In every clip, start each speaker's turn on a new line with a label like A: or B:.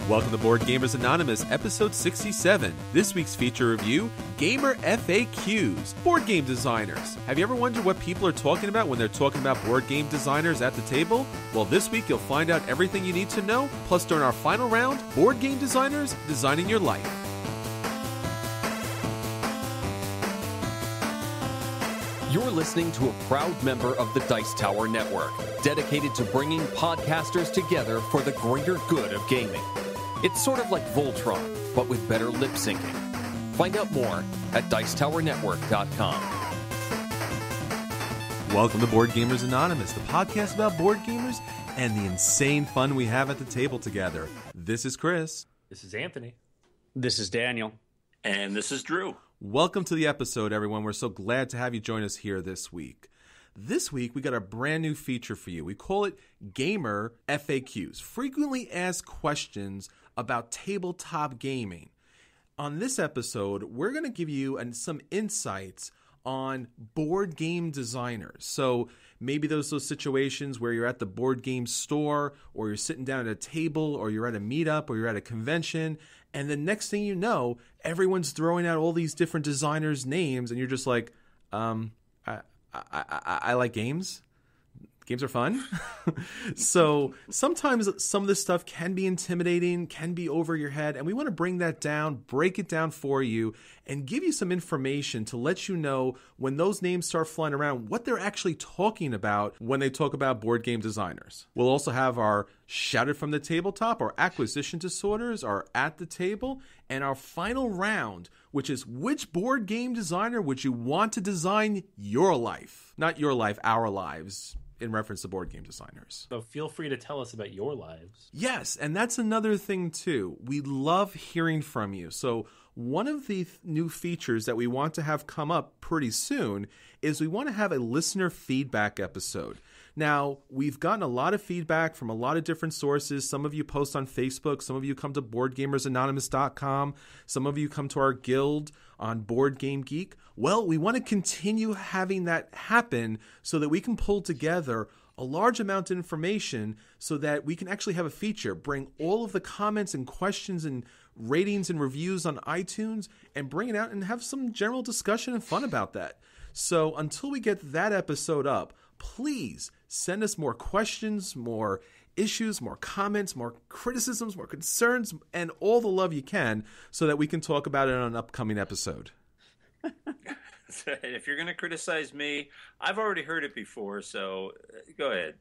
A: Welcome to Board Gamers Anonymous, episode 67. This week's feature review, Gamer FAQs, board game designers. Have you ever wondered what people are talking about when they're talking about board game designers at the table? Well, this week you'll find out everything you need to know, plus during our final round, board game designers designing your life.
B: You're listening to a proud member of the Dice Tower Network, dedicated to bringing podcasters together for the greater good of gaming. It's sort of like Voltron, but with better lip syncing. Find out more at Dicetowernetwork.com.
A: Welcome to Board Gamers Anonymous, the podcast about board gamers and the insane fun we have at the table together. This is Chris.
C: This is Anthony.
D: This is Daniel.
E: And this is Drew.
A: Welcome to the episode, everyone. We're so glad to have you join us here this week. This week, we got a brand new feature for you. We call it Gamer FAQs, frequently asked questions about tabletop gaming. On this episode, we're going to give you some insights on board game designers. So maybe those situations where you're at the board game store, or you're sitting down at a table, or you're at a meetup, or you're at a convention, and the next thing you know, everyone's throwing out all these different designers' names, and you're just like, I like games. Games are fun. So sometimes some of this stuff can be intimidating, can be over your head, and we want to bring that down, break it down for you, and give you some information to let you know when those names start flying around, what they're actually talking about when they talk about board game designers. We'll also have our Shouted from the Tabletop, our acquisition disorders are at the table, and our final round, which is which board game designer would you want to design your life? Not your life, our lives, in reference to board game designers.
C: So feel free to tell us about your lives.
A: Yes, and that's another thing too. We love hearing from you. So one of the new features that we want to have come up pretty soon is we want to have a listener feedback episode. Now, we've gotten a lot of feedback from a lot of different sources. Some of you post on Facebook. Some of you come to BoardGamersAnonymous.com. Some of you come to our guild on Board Game Geek. Well, we want to continue having that happen so that we can pull together a large amount of information so that we can actually have a feature, bring all of the comments and questions and ratings and reviews on iTunes and bring it out and have some general discussion and fun about that. So until we get that episode up, please send us more questions, more issues, more comments, more criticisms, more concerns, and all the love you can so that we can talk about it on an upcoming episode.
E: If you're going to criticize me, I've already heard it before, so go ahead.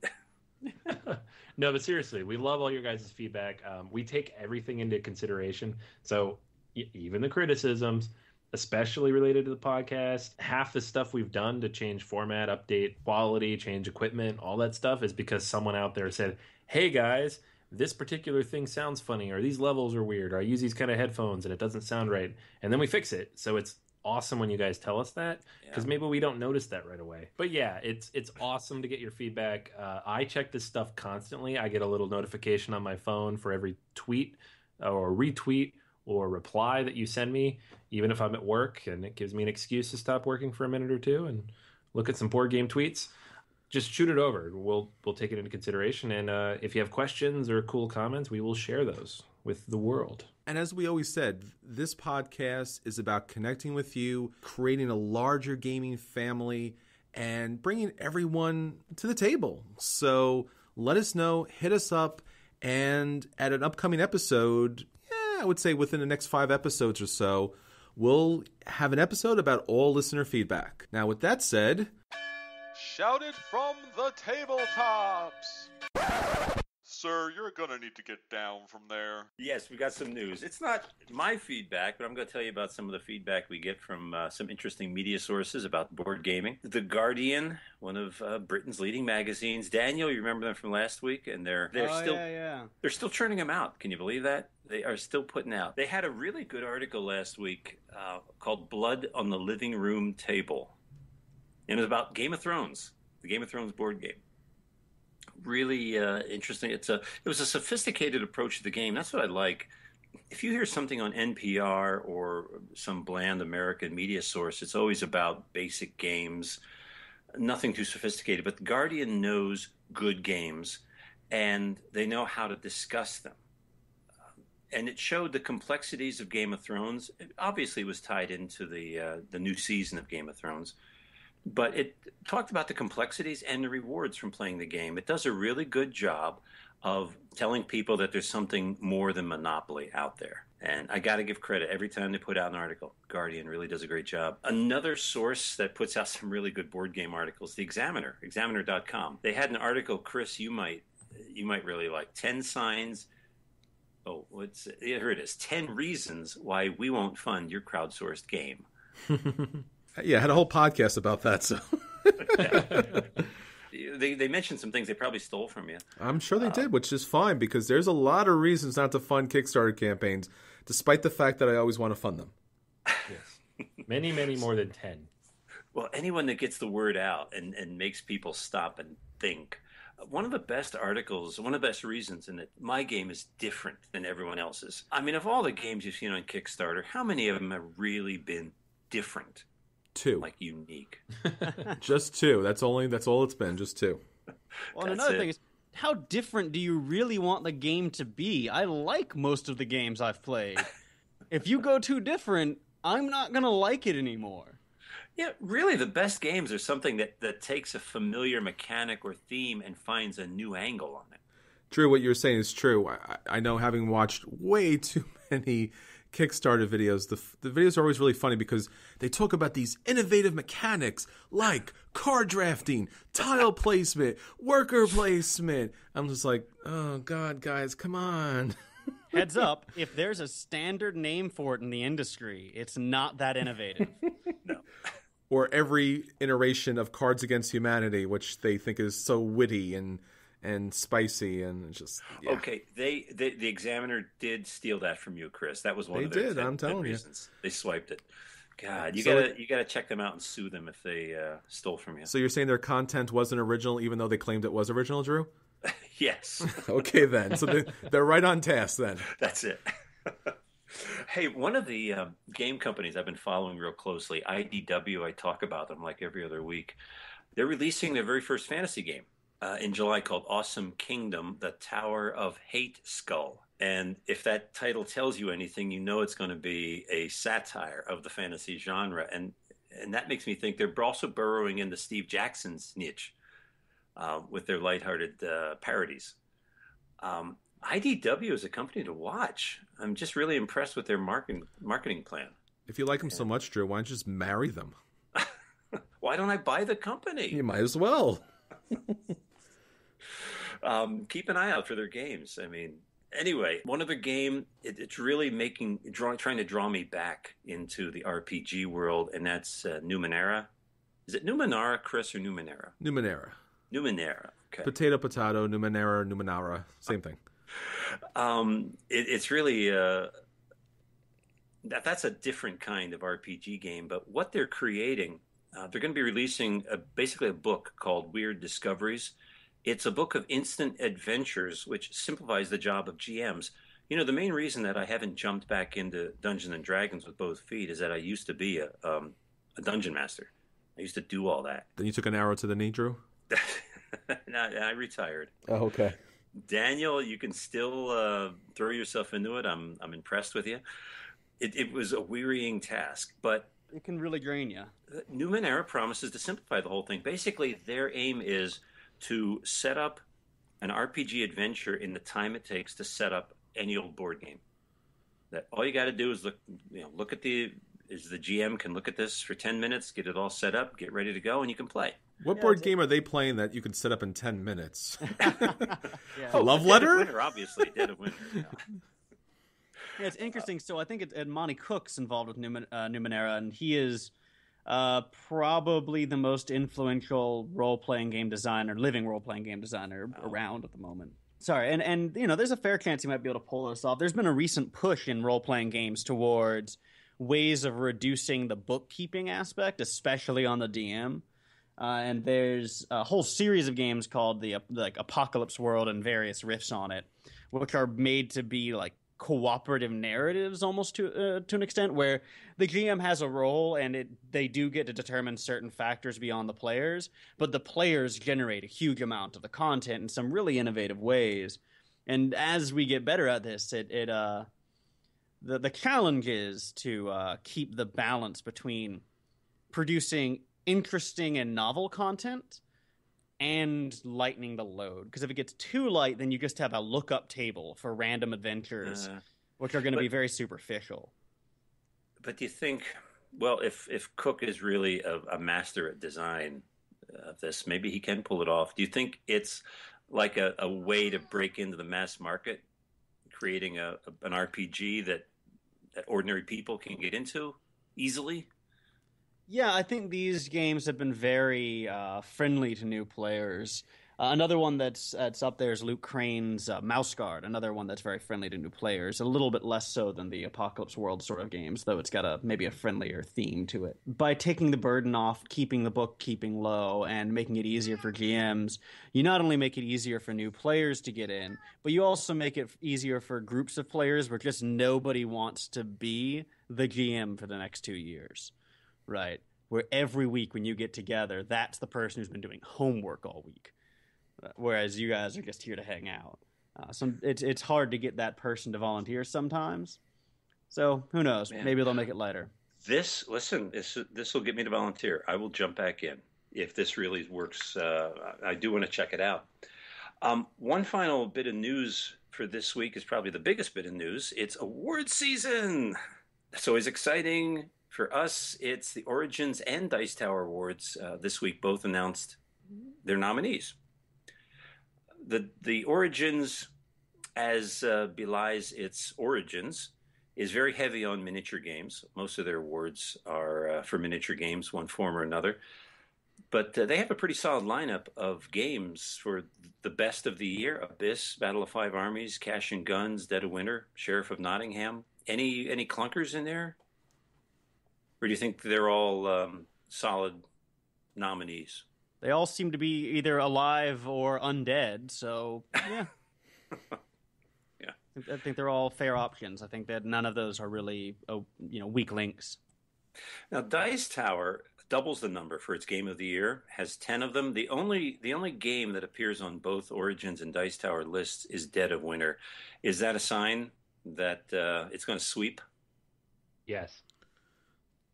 C: No, but seriously, we love all your guys' feedback. We take everything into consideration. So even the criticisms, especially related to the podcast, half the stuff we've done to change format, update quality, change equipment, all that stuff is because someone out there said, hey guys, this particular thing sounds funny, or these levels are weird, or I use these kind of headphones and it doesn't sound right. And then we fix it. So it's awesome when you guys tell us that, because maybe we don't notice that right away. But yeah, it's awesome to get your feedback. I check this stuff constantly. I get a little notification on my phone for every tweet or retweet or reply that you send me, even if I'm at work, and it gives me an excuse to stop working for a minute or two and look at some board game tweets. Just shoot it over. We'll take it into consideration, and if you have questions or cool comments, we will share those with the world.
A: And as we always said, this podcast is about connecting with you, creating a larger gaming family, and bringing everyone to the table. So let us know, hit us up, and at an upcoming episode, I would say within the next 5 episodes or so, we'll have an episode about all listener feedback. Now, with that said,
F: Shouted from the tabletops! Sir, you're gonna need to get down from there.
E: Yes, we got some news. It's not my feedback, but I'm going to tell you about some of the feedback we get from some interesting media sources about board gaming. The Guardian, one of Britain's leading magazines. Daniel, you remember them from last week? And they're still churning them out. Can you believe that? They are still putting out. They had a really good article last week called Blood on the Living Room Table. And it was about Game of Thrones, the Game of Thrones board game. Really interesting. It was a sophisticated approach to the game. That's what I like. If you hear something on NPR or some bland American media source, it's always about basic games, nothing too sophisticated. But the Guardian knows good games, and they know how to discuss them. and it showed the complexities of Game of Thrones. It obviously was tied into the new season of Game of Thrones, but it talked about the complexities and the rewards from playing the game. It does a really good job of telling people that there's something more than Monopoly out there. And I got to give credit every time they put out an article. Guardian really does a great job. Another source that puts out some really good board game articles, the Examiner, examiner.com. They had an article, Chris, you might really like, 10 signs. Oh, here it is. 10 reasons why we won't fund your crowdsourced game.
A: Yeah, I had a whole podcast about that, so.
E: They mentioned some things they probably stole from you.
A: I'm sure they did, which is fine, because there's a lot of reasons not to fund Kickstarter campaigns, despite the fact that I always want to fund them.
C: Yes. Many, many more than 10.
E: Well, anyone that gets the word out and makes people stop and think. One of the best articles, one of the best reasons in that my game is different than everyone else's. I mean, of all the games you've seen on Kickstarter, how many of them have really been different?
A: 2.
E: Like unique.
A: Just 2. That's all it's been, just 2.
D: Well, another thing is, how different do you really want the game to be? I like most of the games I've played. If you go too different, I'm not going to like it anymore.
E: Yeah, really, the best games are something that takes a familiar mechanic or theme and finds a new angle on it.
A: Drew, what you're saying is true. I know, having watched way too many Kickstarter videos, the videos are always really funny because they talk about these innovative mechanics like card drafting, tile placement, worker placement. I'm just like, oh, God, guys, come on.
D: Heads up, if there's a standard name for it in the industry, it's not that innovative.
E: No.
A: Or every iteration of Cards Against Humanity, which they think is so witty and spicy and just, yeah.
E: Okay, the Examiner did steal that from you, Chris. That was one
A: They
E: of their
A: did,
E: 10
A: I'm telling you.
E: reasons. They swiped it. God, you
A: So
E: gotta check them out and sue them if they stole from you.
A: So you're saying their content wasn't original, even though they claimed it was original, Drew?
E: Yes.
A: Okay, then. So they're right on task, then.
E: That's it. Hey, one of the game companies I've been following real closely, IDW, I talk about them like every other week. They're releasing their very first fantasy game in July called Awesome Kingdom, The Tower of Hate Skull. And if that title tells you anything, you know it's going to be a satire of the fantasy genre. And that makes me think they're also burrowing into Steve Jackson's niche with their lighthearted parodies. IDW is a company to watch. I'm just really impressed with their marketing plan.
A: If you like them so much, Drew, why don't you just marry them?
E: Why don't I buy the company?
A: You might as well.
E: Keep an eye out for their games. I mean, anyway, one other game, it's really trying to draw me back into the RPG world, and that's Numenera. Is it Numenera, Chris, or Numenera?
A: Numenera.
E: Numenera. Okay.
A: Potato, Numenera, Numenara. Same thing.
E: It's really that's a different kind of RPG game. But what they're creating, they're going to be releasing basically a book called Weird Discoveries. It's a book of instant adventures, which simplifies the job of GMs. You know, the main reason that I haven't jumped back into Dungeons and Dragons with both feet is that I used to be a dungeon master. I used to do all that.
A: Then you took an arrow to the knee, Drew?
E: No, I retired.
A: Oh, okay.
E: Daniel, you can still throw yourself into it. I'm impressed with you. It was a wearying task, but
D: It can really drain you.
E: Numenera promises to simplify the whole thing. Basically, their aim is to set up an RPG adventure in the time it takes to set up any old board game. That all you got to do is look at the GM can look at this for 10 minutes, get it all set up, get ready to go, and you can play.
A: What board game are they playing that you can set up in 10 minutes?
D: Yeah.
A: Love Letter?
E: Dead of Winter, obviously. Dead of Winter. Yeah.
D: Yeah, it's interesting. So I think Monty Cook's involved with Numenera, and he is probably the most influential role-playing game designer, living role-playing game designer around at the moment. Sorry, and there's a fair chance he might be able to pull this off. There's been a recent push in role-playing games towards ways of reducing the bookkeeping aspect, especially on the DM. And there's a whole series of games called the Apocalypse World and various riffs on it, which are made to be like cooperative narratives almost to an extent, where the GM has a role and they do get to determine certain factors beyond the players, but the players generate a huge amount of the content in some really innovative ways. And as we get better at this, the challenge is to keep the balance between producing interesting and novel content and lightening the load. Because if it gets too light, then you just have a lookup table for random adventures, which are going to be very superficial.
E: But do you think, well, if Cook is really a master at design of this, maybe he can pull it off. Do you think it's like a way to break into the mass market, creating an RPG that ordinary people can get into easily?
D: Yeah, I think these games have been very friendly to new players. Another one that's up there is Luke Crane's Mouse Guard, another one that's very friendly to new players. A little bit less so than the Apocalypse World sort of games, though it's got maybe a friendlier theme to it. By taking the burden off, keeping the bookkeeping low, and making it easier for GMs, you not only make it easier for new players to get in, but you also make it easier for groups of players where just nobody wants to be the GM for the next 2 years. Right, where every week when you get together, that's the person who's been doing homework all week, whereas you guys are just here to hang out. So it's hard to get that person to volunteer sometimes. So who knows? Man. Maybe they'll make it lighter.
E: This will get me to volunteer. I will jump back in if this really works. I do want to check it out. One final bit of news for this week is probably the biggest bit of news. It's award season. That's always exciting. For us, it's the Origins and Dice Tower Awards this week. Both announced their nominees. The Origins, as belies its origins, is very heavy on miniature games. Most of their awards are for miniature games, one form or another. But they have a pretty solid lineup of games for the best of the year. Abyss, Battle of Five Armies, Cash and Guns, Dead of Winter, Sheriff of Nottingham. Any clunkers in there? Or do you think they're all solid nominees?
D: They all seem to be either alive or undead, so yeah.
E: Yeah.
D: I think they're all fair options. I think that none of those are really weak links.
E: Now, Dice Tower doubles the number for its Game of the Year, has 10 of them. The only game that appears on both Origins and Dice Tower lists is Dead of Winter. Is that a sign that it's going to sweep?
C: Yes.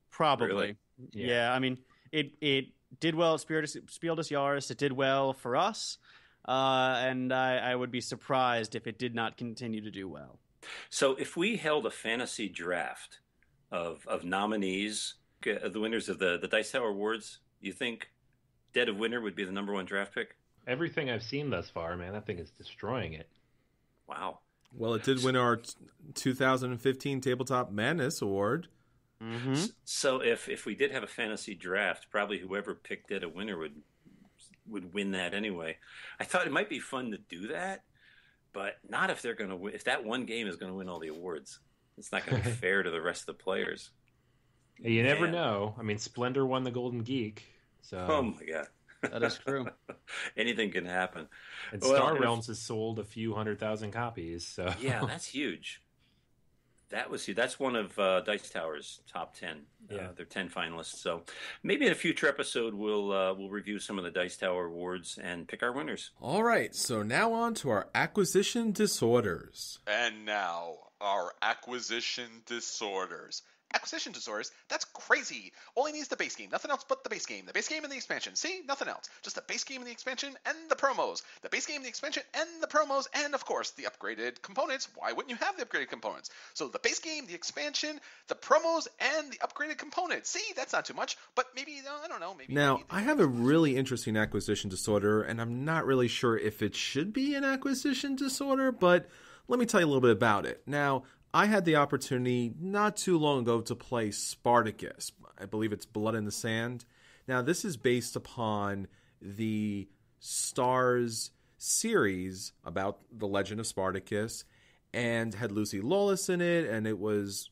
D: Probably.
E: Really?
D: Yeah, I mean, it did well at Spiel des Jahres. It did well for us, and I would be surprised if it did not continue to do well.
E: So if we held a fantasy draft of nominees, the winners of the Dice Tower Awards, you think Dead of Winter would be the number one draft pick?
C: Everything I've seen thus far, man, that thing is destroying it.
E: Wow.
A: Well, it did win our 2015 Tabletop Madness Award.
D: Mm-hmm.
E: So if we did have a fantasy draft, probably whoever picked Dead of Winter would win that anyway. I thought it might be fun to do that, but not if they're going to win. If that one game is going to win all the awards, it's not going to be fair to the rest of the players.
C: You never know. I mean, Splendor won the Golden Geek. So.
E: Oh my God.
D: That is true.
E: Anything can happen.
C: And Star Realms has sold a few 100,000 copies. So
E: yeah, that's huge. That's one of Dice Tower's top 10.
C: Yeah.
E: They're 10 finalists. So maybe in a future episode we'll review some of the Dice Tower awards and pick our winners.
A: All right, so now on to our acquisition disorders.
F: And now, our acquisition disorders. Acquisition disorders? That's crazy. All he needs is the base game. Nothing else but the base game. The base game and the expansion. See? Nothing else. Just the base game and the expansion and the promos. The base game, the expansion, and the promos, and of course, the upgraded components. Why wouldn't you have the upgraded components? So the base game, the expansion, the promos, and the upgraded components. See? That's not too much, but maybe, I don't know.
A: Now, I have a really interesting acquisition disorder, and I'm not really sure if it should be an acquisition disorder, but let me tell you a little bit about it. Now, I had the opportunity not too long ago to play Spartacus. I believe it's Blood in the Sand. Now, this is based upon the Stars series about the legend of Spartacus and had Lucy Lawless in it, and it was,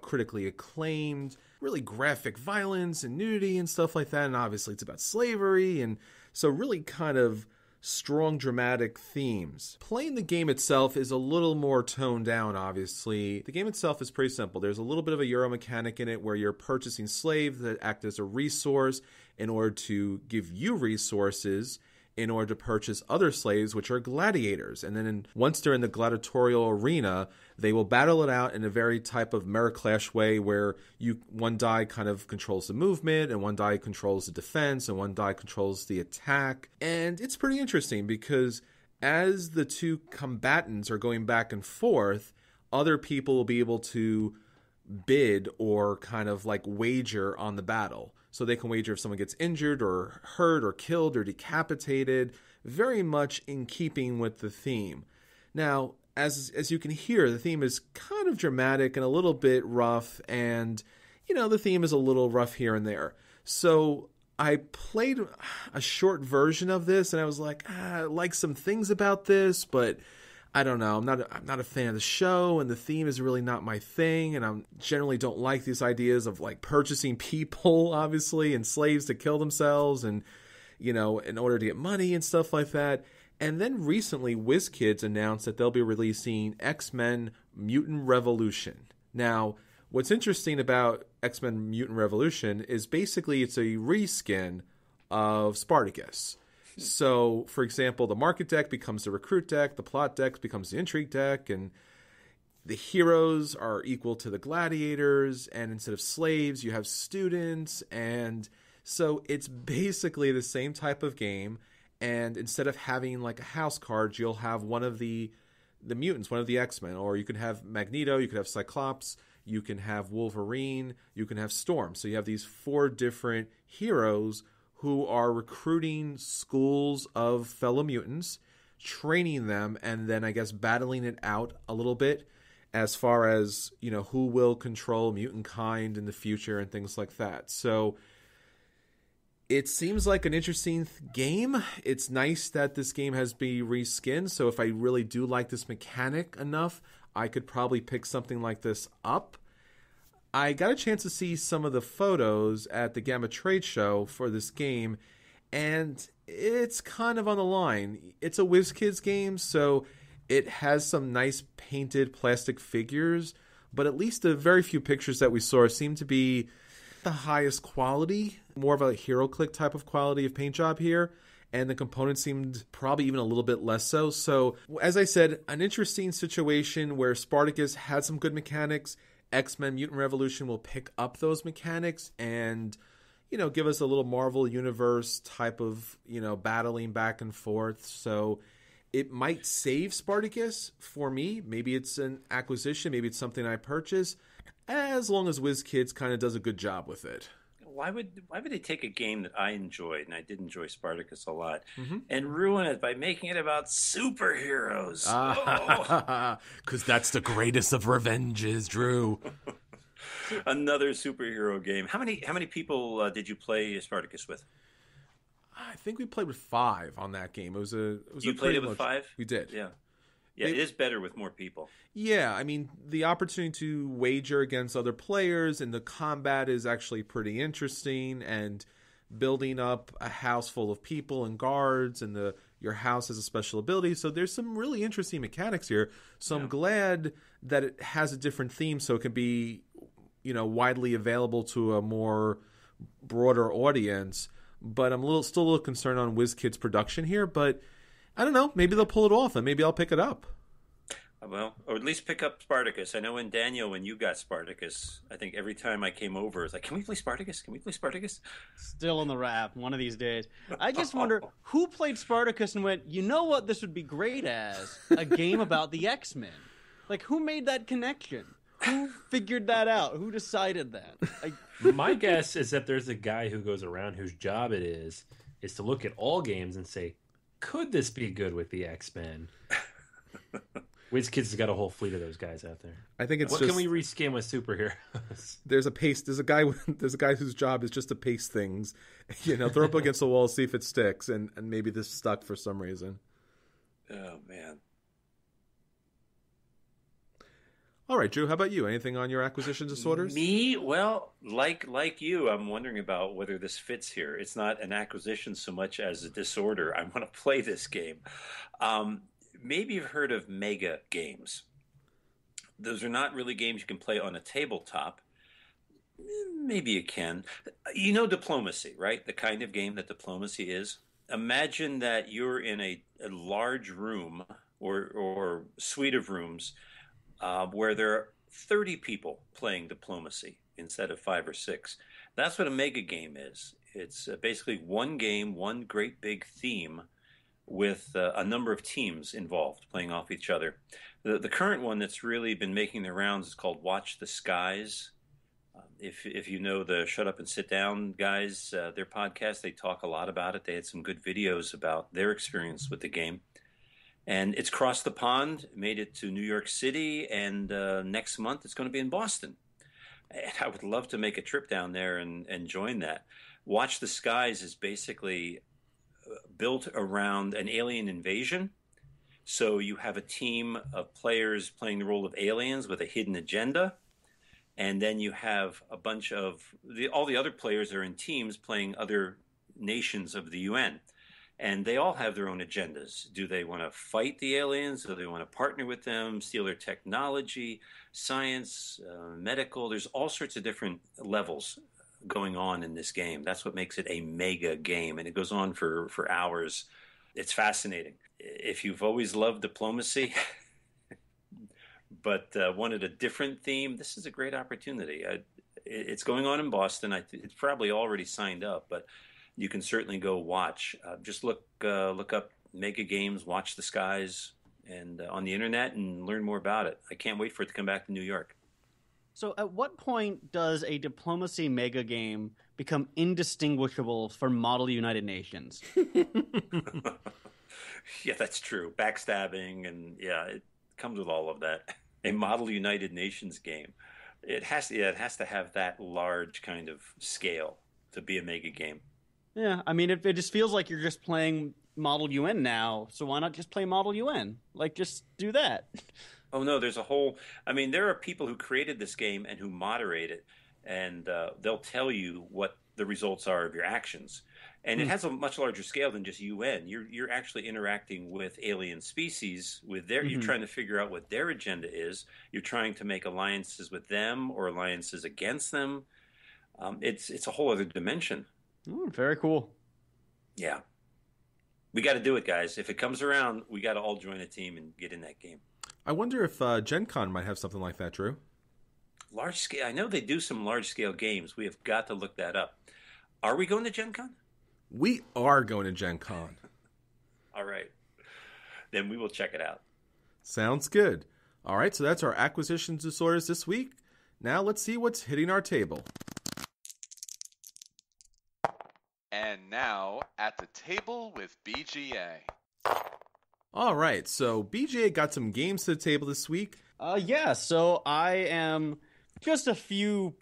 A: critically acclaimed, really graphic violence and nudity and stuff like that, and obviously it's about slavery, and so really kind of strong dramatic themes. Playing the game itself is a little more toned down, obviously. The game itself is pretty simple. There's a little bit of a Euro mechanic in it where you're purchasing slaves that act as a resource in order to give you resources in order to purchase other slaves, which are gladiators. And then once they're in the gladiatorial arena, they will battle it out in a very type of mirror clash way where one die kind of controls the movement, and one die controls the defense, and one die controls the attack. And it's pretty interesting because as the two combatants are going back and forth, other people will be able to bid or kind of like wager on the battle. So they can wager if someone gets injured or hurt or killed or decapitated, very much in keeping with the theme. Now, as you can hear, the theme is kind of dramatic and a little bit rough, and, the theme is a little rough here and there. So I played a short version of this, and I was like, I like some things about this, but I don't know. I'm not a fan of the show, and the theme is really not my thing, and I generally don't like these ideas of like purchasing people, obviously, and slaves to kill themselves, and in order to get money and stuff like that. And then recently, WizKids announced that they'll be releasing X-Men Mutant Revolution. Now, what's interesting about X-Men Mutant Revolution is basically it's a reskin of Spartacus. So, for example, the market deck becomes the recruit deck, the plot deck becomes the intrigue deck, and the heroes are equal to the gladiators, and instead of slaves, you have students, and so it's basically the same type of game, and instead of having like a house card, you'll have one of the mutants, one of the X-Men, or you can have Magneto, you could have Cyclops, you can have Wolverine, you can have Storm. So you have these 4 different heroes who are recruiting schools of fellow mutants, training them, and then I guess battling it out a little bit as far as, who will control mutant kind in the future and things like that. So it seems like an interesting game. It's nice that this game has been reskinned, so if I really do like this mechanic enough, I could probably pick something like this up. I got a chance to see some of the photos at the Gamma Trade Show for this game, and it's kind of on the line. It's a WizKids game, so it has some nice painted plastic figures, but at least the very few pictures that we saw seem to be the highest quality, more of a HeroClix type of quality of paint job here, and the components seemed probably even a little bit less so. So, as I said, an interesting situation where Spartacus had some good mechanics. X-Men Mutant Revolution will pick up those mechanics and, give us a little Marvel Universe type of, battling back and forth. So it might save Spartacus for me. Maybe it's an acquisition. Maybe it's something I purchase, as long as WizKids kind of does a good job with it.
E: Why would they take a game that I enjoyed, and I did enjoy Spartacus a lot, and ruin it by making it about superheroes?
A: Because that's the greatest of revenges, Drew.
E: Another superhero game. How many people did you play Spartacus with?
A: I think we played with 5 on that game.
E: You played it with 5?
A: We did.
E: Yeah. Yeah, it is better with more people.
A: Yeah, I mean, the opportunity to wager against other players and the combat is actually pretty interesting, and building up a house full of people and guards, and your house has a special ability. So there's some really interesting mechanics here. So I'm glad that it has a different theme so it can be, widely available to a more broader audience. But I'm still a little concerned on WizKids production here, but I don't know. Maybe they'll pull it off, and maybe I'll pick it up.
E: Well, or at least pick up Spartacus. I know when you got Spartacus, I think every time I came over, it's like, can we play Spartacus? Can we play Spartacus?
D: Still on the wrap one of these days. I just wonder who played Spartacus and went, you know what this would be great as? A game about the X-Men. Like, who made that connection? Who figured that out? Who decided that?
C: My guess is that there's a guy who goes around whose job it is to look at all games and say, could this be good with the X-Men? WizKids has got a whole fleet of those guys out there.
A: I think it's
C: what can we reskin with superheroes?
A: There's a guy whose job is just to paste things, throw up against the wall, see if it sticks, and maybe this stuck for some reason.
E: Oh man.
A: All right, Drew, how about you? Anything on your acquisition disorders?
E: Me? Well, like you, I'm wondering about whether this fits here. It's not an acquisition so much as a disorder. I want to play this game. Maybe you've heard of mega games. Those are not really games you can play on a tabletop. Maybe you can. Diplomacy, right? The kind of game that diplomacy is. Imagine that you're in a large room or suite of rooms where there are 30 people playing diplomacy instead of 5 or 6. That's what a mega game is. It's basically one game, one great big theme with a number of teams involved playing off each other. The current one that's really been making the rounds is called Watch the Skies. If you know the Shut Up and Sit Down guys, their podcast, they talk a lot about it. They had some good videos about their experience with the game. And it's crossed the pond, made it to New York City, and next month it's going to be in Boston. And I would love to make a trip down there and join that. Watch the Skies is basically built around an alien invasion. So you have a team of players playing the role of aliens with a hidden agenda. And then you have a bunch of all the other players are in teams playing other nations of the UN. And they all have their own agendas. Do they want to fight the aliens? Do they want to partner with them, steal their technology, science, medical? There's all sorts of different levels going on in this game. That's what makes it a mega game. And it goes on for hours. It's fascinating. If you've always loved diplomacy but wanted a different theme, this is a great opportunity. It's going on in Boston. It's probably already signed up, but you can certainly go watch. Just look up Mega Games, Watch the Skies, and on the internet and learn more about it. I can't wait for it to come back to New York.
D: So at what point does a diplomacy mega game become indistinguishable from Model United Nations?
E: Yeah, that's true. Backstabbing, and yeah, it comes with all of that. A Model United Nations game. It has to have that large kind of scale to be a mega game.
D: Yeah, I mean, it just feels like you're just playing Model UN now, so why not just play Model UN? Like, just do that.
E: Oh, no, there's a whole... I mean, there are people who created this game and who moderate it, and they'll tell you what the results are of your actions. And it has a much larger scale than just UN. You're actually interacting with alien species. You're trying to figure out what their agenda is. You're trying to make alliances with them or alliances against them. It's a whole other dimension.
D: Very cool.
E: Yeah. We got to do it, guys. If it comes around, we got to all join a team and get in that game.
A: I wonder if Gen Con might have something like that, Drew.
E: Large scale. I know they do some large scale games. We have got to look that up. Are we going to Gen Con?
A: We are going to Gen Con.
E: All right. Then we will check it out.
A: Sounds good. All right, so that's our acquisition disorders this week. Now let's see what's hitting our table.
F: And now, at the table with BGA.
A: All right, so BGA got some games to the table this week.
D: Yeah, so I am just a few,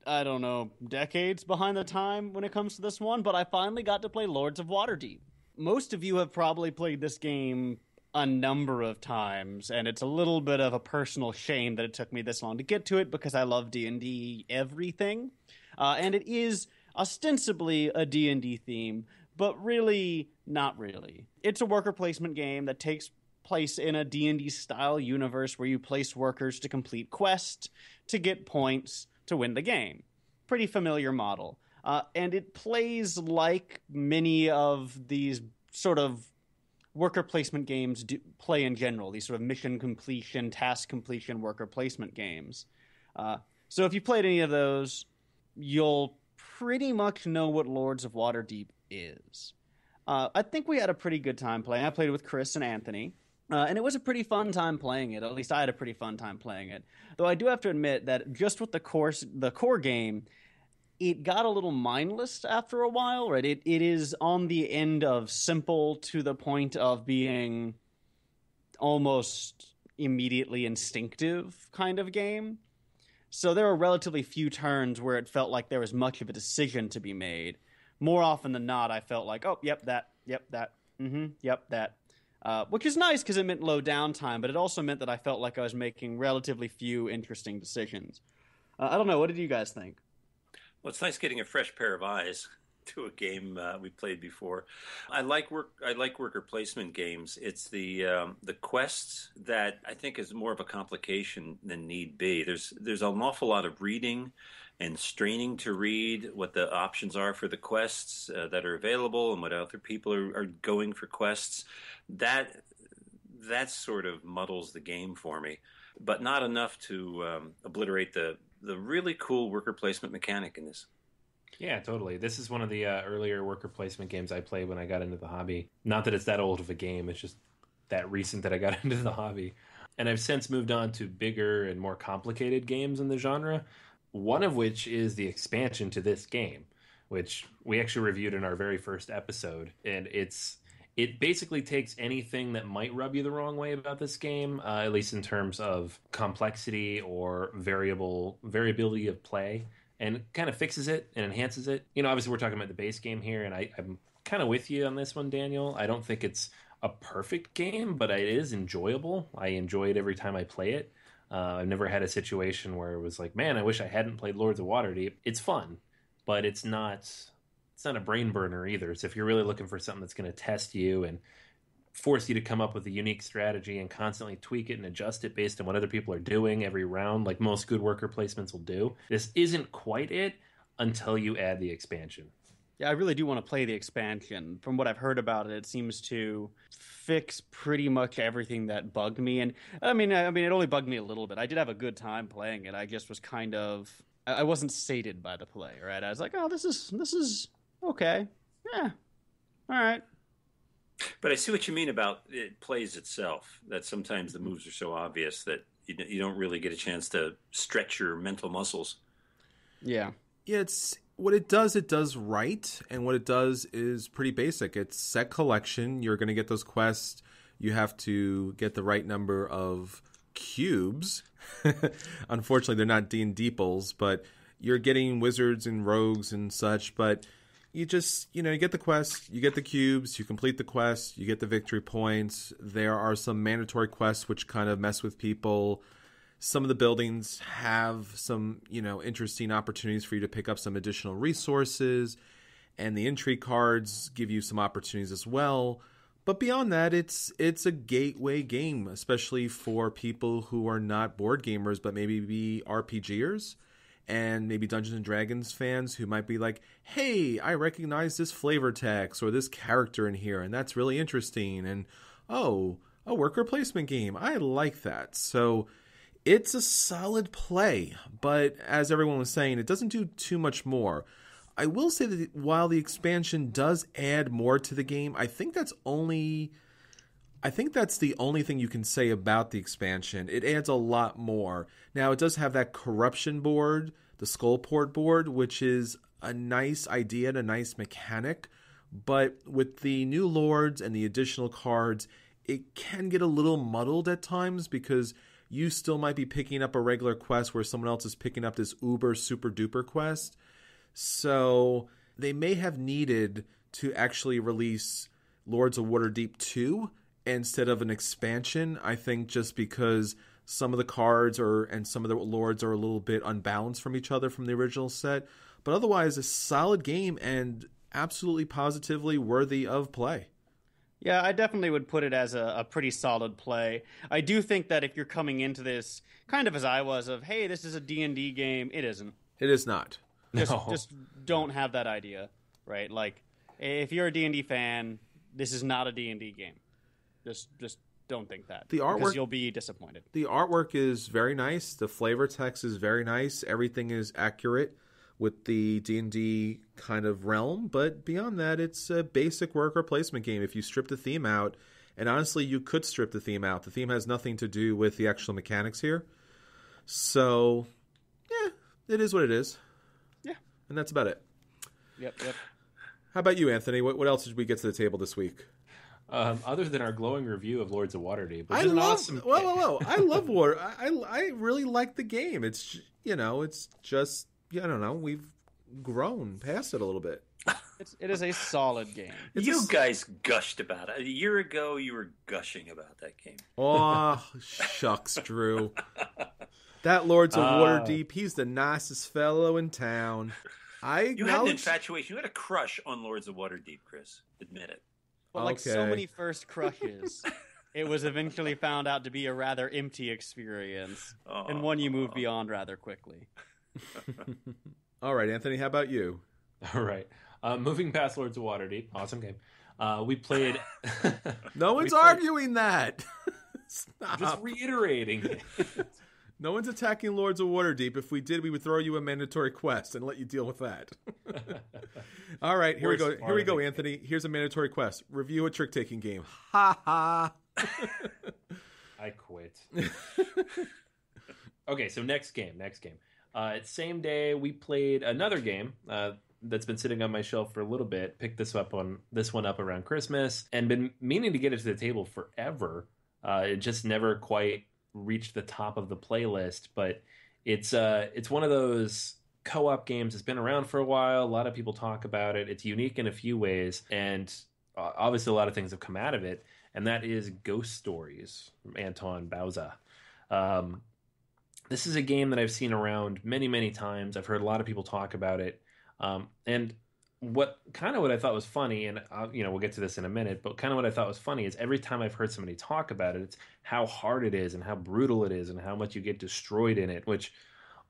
D: I don't know, decades behind the time when it comes to this one, but I finally got to play Lords of Waterdeep. Most of you have probably played this game a number of times, and it's a little bit of a personal shame that it took me this long to get to it because I love D&D everything. And it is ostensibly a D&D theme, but really not really. It's a worker placement game that takes place in a D&D style universe where you place workers to complete quests to get points to win the game. Pretty familiar model. And it plays like many of these sort of worker placement games play in general, these sort of mission completion, task completion, worker placement games. So if you played any of those, you'll pretty much know what Lords of Waterdeep is. I think we had a pretty good time playing. I played with Chris and Anthony, and it was a pretty fun time playing it. At least I had a pretty fun time playing it. Though I do have to admit that just with the core game, it got a little mindless after a while, right? It is on the end of simple to the point of being almost immediately instinctive kind of game. So there were relatively few turns where it felt like there was much of a decision to be made. More often than not, I felt like, oh, yep, that, that. Which is nice because it meant low downtime, but it also meant that I felt like I was making relatively few interesting decisions. I don't know. What did you guys think?
E: Well, it's nice getting a fresh pair of eyes to a game we played before. I like worker placement games. It's the quests that I think is more of a complication than need be. There's an awful lot of reading and straining to read what the options are for the quests that are available and what other people are going for quests. That sort of muddles the game for me, but not enough to obliterate the really cool worker placement mechanic in this.
C: Yeah, totally. This is one of the earlier worker placement games I played when I got into the hobby. Not that it's that old of a game, it's just that recent that I got into the hobby. And I've since moved on to bigger and more complicated games in the genre, one of which is the expansion to this game, which we actually reviewed in our very first episode. And it basically takes anything that might rub you the wrong way about this game, at least in terms of complexity or variability of play, and kind of fixes it and enhances it. You know, obviously we're talking about the base game here, and I'm kind of with you on this one, Daniel. I don't think it's a perfect game, but it is enjoyable. I enjoy it every time I play it. I've never had a situation where it was like, man, I wish I hadn't played Lords of Waterdeep. It's fun, but it's not a brain burner either. So if you're really looking for something that's going to test you and force you to come up with a unique strategy and constantly tweak it and adjust it based on what other people are doing every round, like most good worker placements will do, this isn't quite it until you add the expansion.
D: Yeah, I really do want to play the expansion. From what I've heard about it, it seems to fix pretty much everything that bugged me. And I mean, it only bugged me a little bit. I did have a good time playing it. I just was I wasn't sated by the play, right? I was like, oh, this is okay. Yeah, all right.
E: But I see what you mean about it plays itself, that sometimes the moves are so obvious that you don't really get a chance to stretch your mental muscles.
D: Yeah.
A: Yeah, what it does right, and what it does is pretty basic. It's set collection. You're going to get those quests. You have to get the right number of cubes. Unfortunately, they're not D&Deeples, but you're getting wizards and rogues and such, but you just, you get the quest, you get the cubes, you complete the quest, you get the victory points. There are some mandatory quests which kind of mess with people. Some of the buildings have some, interesting opportunities for you to pick up some additional resources, and the intrigue cards give you some opportunities as well. But beyond that, it's a gateway game, especially for people who are not board gamers, but maybe be RPGers. And maybe Dungeons and Dragons fans who might be like, hey, I recognize this flavor text or this character in here, and that's really interesting. And, oh, a worker placement game. I like that. So it's a solid play, but as everyone was saying, it doesn't do too much more. I will say that while the expansion does add more to the game, I think that's the only thing you can say about the expansion. It adds a lot more. Now, it does have that corruption board, the Skullport board, which is a nice idea and a nice mechanic. But with the new lords and the additional cards, it can get a little muddled at times because you still might be picking up a regular quest where someone else is picking up this uber super duper quest. So they may have needed to actually release Lords of Waterdeep 2 instead of an expansion, I think, just because some of the cards and some of the lords are a little bit unbalanced from each other from the original set. But otherwise, a solid game and absolutely positively worthy of play.
D: Yeah, I definitely would put it as a pretty solid play. I do think that if you're coming into this kind of as I was of, hey, this is a D&D game, it isn't.
A: It is not.
D: Just don't have that idea, right? Like, if you're a D&D fan, this is not a D&D game. Just don't think that.
A: The artwork,
D: because you'll be disappointed.
A: The artwork is very nice. The flavor text is very nice. Everything is accurate with the D&D kind of realm. But beyond that, it's a basic worker placement game. If you strip the theme out, and honestly, you could strip the theme out. The theme has nothing to do with the actual mechanics here. So, yeah, it is what it is.
D: Yeah.
A: And that's about it.
D: Yep.
A: How about you, Anthony? What else did we get to the table this week?
C: Other than our glowing review of Lords of Waterdeep,
A: I love Water. I really like the game. It's it's just I don't know. We've grown past it a little bit.
D: It is a solid game.
E: You guys gushed about it. A year ago, you were gushing about that game.
A: Oh, shucks, Drew. That Lords of Waterdeep, he's the nicest fellow in town.
E: You had an infatuation. You had a crush on Lords of Waterdeep, Chris. Admit it.
D: But like so many first crushes, it was eventually found out to be a rather empty experience, and one you move beyond rather quickly.
A: All right, Anthony, how about you?
C: All right. Moving past Lords of Waterdeep, awesome game. We played.
A: No one's arguing that. Stop.
C: Just reiterating it.
A: No one's attacking Lords of Waterdeep. If we did, we would throw you a mandatory quest and let you deal with that. All right, here we go. Here we go, Anthony. Here's a mandatory quest. Review a trick-taking game. Ha ha.
C: I quit. Okay, so next game. Same day, we played another game that's been sitting on my shelf for a little bit. Picked this one up around Christmas, and been meaning to get it to the table forever. It just never quite reached the top of the playlist, but it's one of those co-op games that's been around for a while. A lot of people talk about it. It's unique in a few ways, and obviously a lot of things have come out of it, and that is Ghost Stories from Anton Bauza. This is a game that I've seen around many, many times. I've heard a lot of people talk about it, and what I thought was funny, and we'll get to this in a minute, but kind of what I thought was funny is every time I've heard somebody talk about it, it's how hard it is and how brutal it is and how much you get destroyed in it, which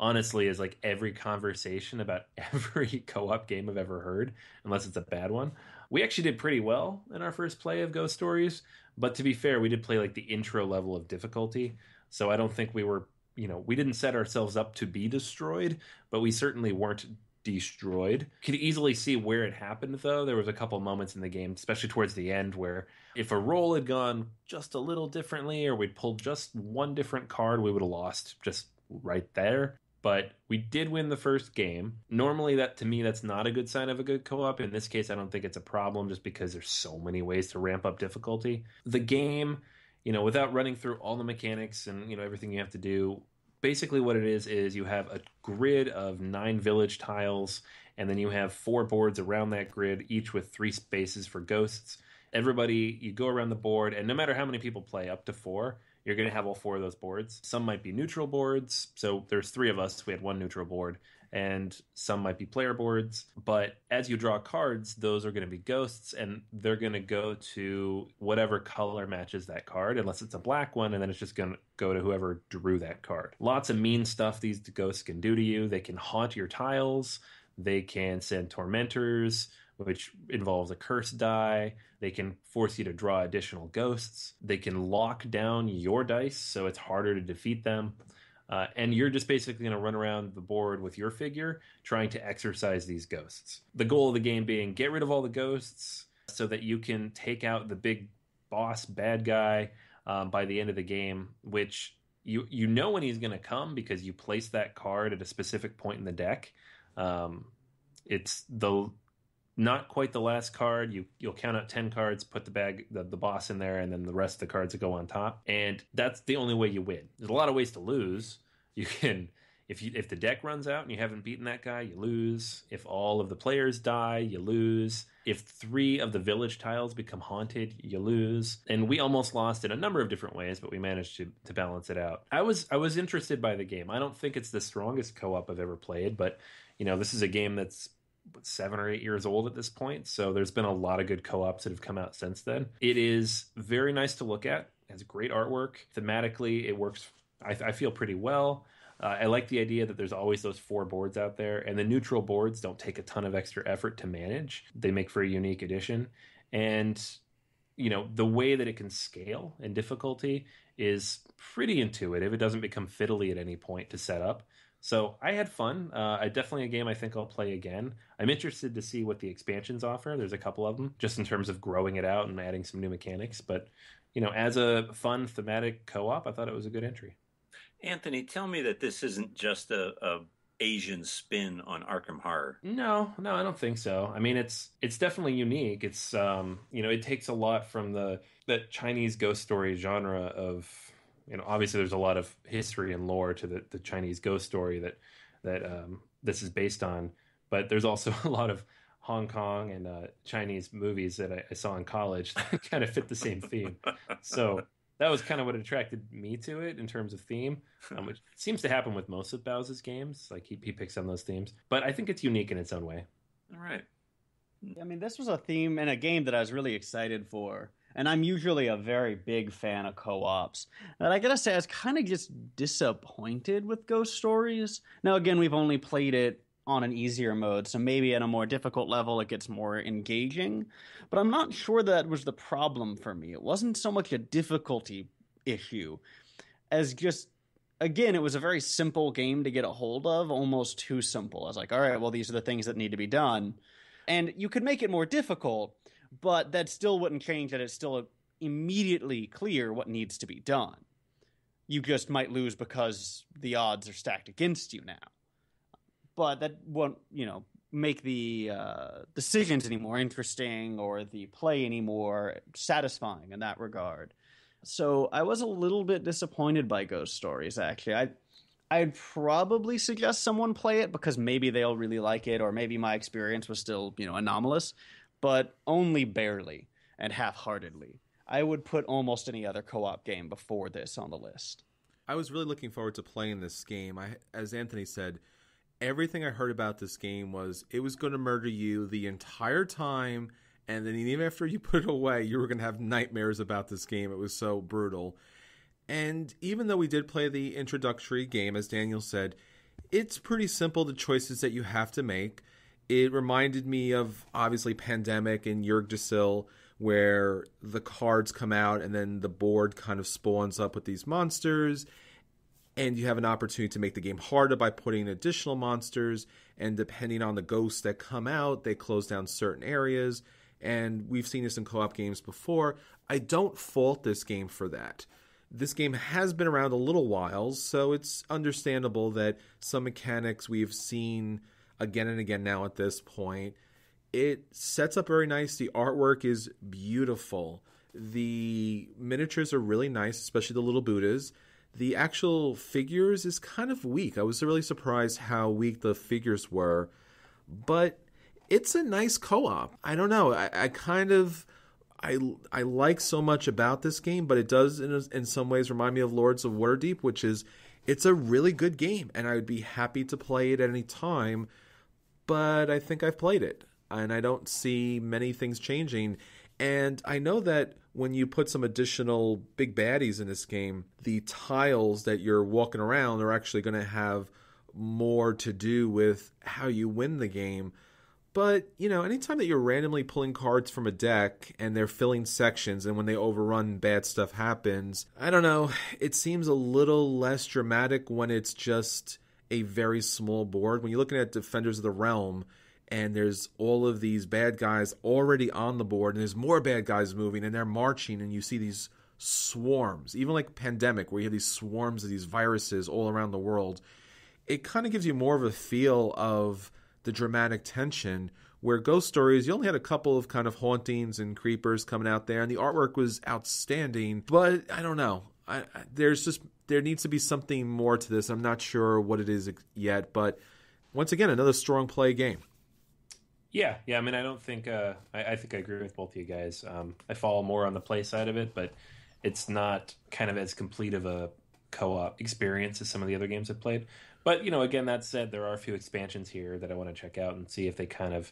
C: honestly is like every conversation about every co-op game I've ever heard, unless it's a bad one. We actually did pretty well in our first play of Ghost Stories, but to be fair, we did play like the intro level of difficulty, so I don't think we were, we didn't set ourselves up to be destroyed, but we certainly weren't destroyed. Could easily see where it happened, though. There was a couple moments in the game, especially towards the end, where if a roll had gone just a little differently or we'd pulled just one different card, we would have lost just right there. But we did win the first game. Normally, to me, that's not a good sign of a good co-op. In this case, I don't think it's a problem just because there's so many ways to ramp up difficulty. The game, without running through all the mechanics and, everything you have to do, basically what it is you have a grid of 9 village tiles, and then you have 4 boards around that grid, each with 3 spaces for ghosts. You go around the board, and no matter how many people play, up to 4, you're going to have all 4 of those boards. Some might be neutral boards, so there's 3 of us, we had 1 neutral board, and some might be player boards. But as you draw cards, those are going to be ghosts, and they're going to go to whatever color matches that card, unless it's a black one, and then it's just going to go to whoever drew that card. Lots of mean stuff these ghosts can do to you. They can haunt your tiles. They can send tormentors, which involves a curse die. They can force you to draw additional ghosts. They can lock down your dice, so it's harder to defeat them. And you're just basically going to run around the board with your figure trying to exorcise these ghosts. The goal of the game being get rid of all the ghosts so that you can take out the big boss bad guy by the end of the game, which you know when he's going to come because you place that card at a specific point in the deck. It's not quite the last card. You'll count out 10 cards, put the boss in there, and then the rest of the cards that go on top. And that's the only way you win. There's a lot of ways to lose. You can, if the deck runs out and you haven't beaten that guy, you lose. If all of the players die, you lose. If 3 of the village tiles become haunted, you lose. And we almost lost in a number of different ways, but we managed to balance it out. I was interested by the game. I don't think it's the strongest co-op I've ever played, but this is a game that's 7 or 8 years old at this point, so there's been a lot of good co-ops that have come out since then. It is very nice to look at. It has great artwork. Thematically, it works, I feel, pretty well. I like the idea that there's always those 4 boards out there, and the neutral boards don't take a ton of extra effort to manage. They make for a unique addition. And, the way that it can scale in difficulty is pretty intuitive. It doesn't become fiddly at any point to set up. So I had fun. Definitely a game I think I'll play again. I'm interested to see what the expansions offer. There's a couple of them, just in terms of growing it out and adding some new mechanics. But, as a fun thematic co-op, I thought it was a good entry.
E: Anthony, tell me that this isn't just a Asian spin on Arkham Horror.
C: No, I don't think so. I mean, it's definitely unique. It's it takes a lot from the Chinese ghost story genre of. Obviously there's a lot of history and lore to the Chinese ghost story that this is based on, but there's also a lot of Hong Kong and Chinese movies that I saw in college that kind of fit the same theme. So that was kind of what attracted me to it in terms of theme, which seems to happen with most of Bowser's games. Like he picks on those themes, but I think it's unique in its own way.
E: All right.
D: I mean, this was a theme in a game that I was really excited for. And I'm usually a very big fan of co-ops. And I gotta say, I was kind of just disappointed with Ghost Stories. Now, again, we've only played it on an easier mode, so maybe at a more difficult level it gets more engaging. But I'm not sure that was the problem for me. It wasn't so much a difficulty issue as just, again, it was a very simple game to get a hold of, almost too simple. I was like, all right, well, these are the things that need to be done. And you could make it more difficult, but that still wouldn't change that it's still immediately clear what needs to be done. You just might lose because the odds are stacked against you now. But that won't, make the decisions any more interesting or the play any more satisfying in that regard. So I was a little bit disappointed by Ghost Stories, actually. I'd probably suggest someone play it because maybe they'll really like it, or maybe my experience was still, anomalous, but only barely and half-heartedly. I would put almost any other co-op game before this on the list.
A: I was really looking forward to playing this game. As Anthony said, everything I heard about this game was it was going to murder you the entire time, and then even after you put it away, you were going to have nightmares about this game. It was so brutal. And even though we did play the introductory game, as Daniel said, it's pretty simple, the choices that you have to make. It reminded me of, obviously, Pandemic and Yggdrasil, where the cards come out and then the board kind of spawns up with these monsters, and you have an opportunity to make the game harder by putting additional monsters, and depending on the ghosts that come out, they close down certain areas, and we've seen this in co-op games before. I don't fault this game for that. This game has been around a little while, so it's understandable that some mechanics we've seen again and again now at this point. It sets up very nice. The artwork is beautiful. The miniatures are really nice, especially the little Buddhas. The actual figures is kind of weak. I was really surprised how weak the figures were, but it's a nice co-op. I don't know. I like so much about this game, but it does in some ways remind me of Lords of Waterdeep, which is, it's a really good game, and I would be happy to play it at any time, but I think I've played it, and I don't see many things changing. And I know that when you put some additional big baddies in this game, the tiles that you're walking around are actually going to have more to do with how you win the game. But, anytime that you're randomly pulling cards from a deck and they're filling sections, and when they overrun, bad stuff happens, I don't know, it seems a little less dramatic when it's just a very small board. When you're looking at Defenders of the Realm, and there's all of these bad guys already on the board, and there's more bad guys moving, and they're marching, and you see these swarms, even like Pandemic, where you have these swarms of these viruses all around the world. It kind of gives you more of a feel of the dramatic tension, where Ghost Stories, you only had a couple of kind of hauntings and creepers coming out there, and the artwork was outstanding, but I don't know. There needs to be something more to this. I'm not sure what it is yet, but once again, another strong play game.
C: Yeah. I mean, I don't think I think I agree with both of you guys. I fall more on the play side of it, but it's not kind of as complete of a co-op experience as some of the other games I've played. But, again, that said, there are a few expansions here that I want to check out and see if they kind of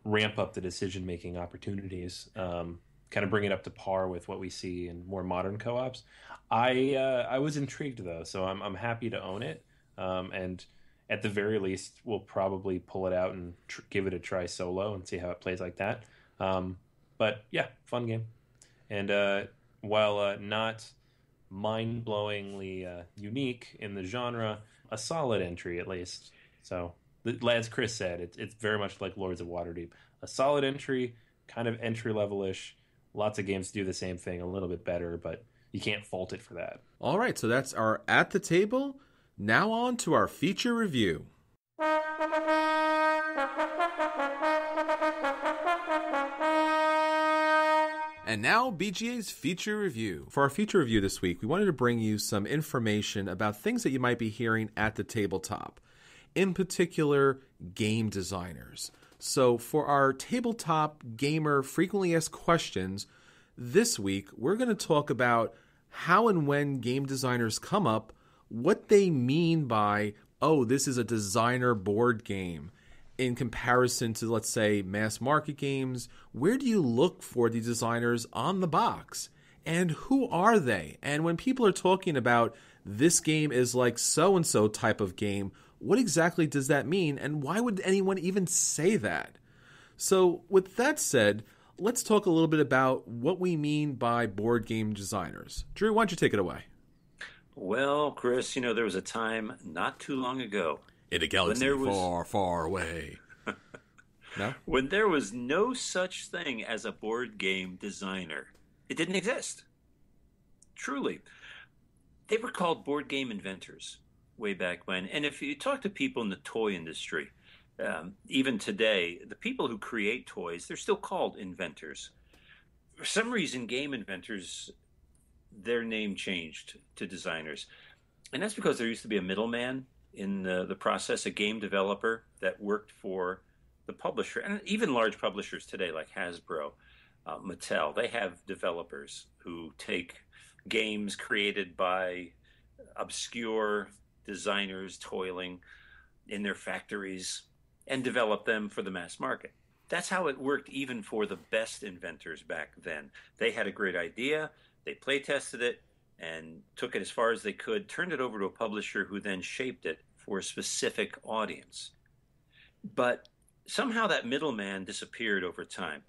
C: ramp up the decision-making opportunities, kind of bring it up to par with what we see in more modern co-ops. I was intrigued, though, so I'm happy to own it. And at the very least, we'll probably pull it out and give it a try solo and see how it plays like that. But, yeah, fun game. And while not mind-blowingly unique in the genre, a solid entry at least. So, as Chris said, it's very much like Lords of Waterdeep. A solid entry, kind of entry-level-ish. Lots of games do the same thing a little bit better, but you can't fault it for that.
A: All right, so that's our At the Table. Now on to our feature review. And now, BGA's feature review. For our feature review this week, we wanted to bring you some information about things that you might be hearing at the tabletop. In particular, game designers. So for our tabletop gamer frequently asked questions, this week we're going to talk about how and when game designers come up, what they mean by, oh, this is a designer board game, in comparison to, let's say, mass market games? Where do you look for the designers on the box? And who are they? And when people are talking about this game is like so-and-so type of game, what exactly does that mean? And why would anyone even say that? So with that said, let's talk a little bit about what we mean by board game designers. Drew, why don't you take it away?
E: Well, Chris, there was a time not too long ago
A: in a galaxy far, far away. No?
E: When there was no such thing as a board game designer. It didn't exist. Truly. They were called board game inventors way back when. And if you talk to people in the toy industry, even today, the people who create toys, they're still called inventors. For some reason, game inventors, their name changed to designers. And that's because there used to be a middleman in the process, a game developer that worked for the publisher, and even large publishers today like Hasbro, Mattel. They have developers who take games created by obscure designers toiling in their factories and develop them for the mass market. That's how it worked even for the best inventors back then. They had a great idea, they play tested it, and took it as far as they could, turned it over to a publisher who then shaped it for a specific audience. But somehow that middleman disappeared over time.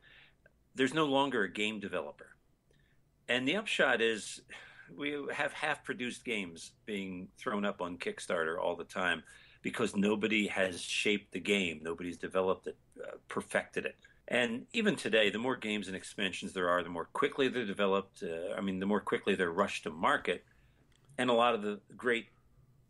E: There's no longer a game developer. And the upshot is we have half-produced games being thrown up on Kickstarter all the time because nobody has shaped the game. Nobody's developed it, perfected it. And even today, the more games and expansions there are, the more quickly they're developed. The more quickly they're rushed to market. And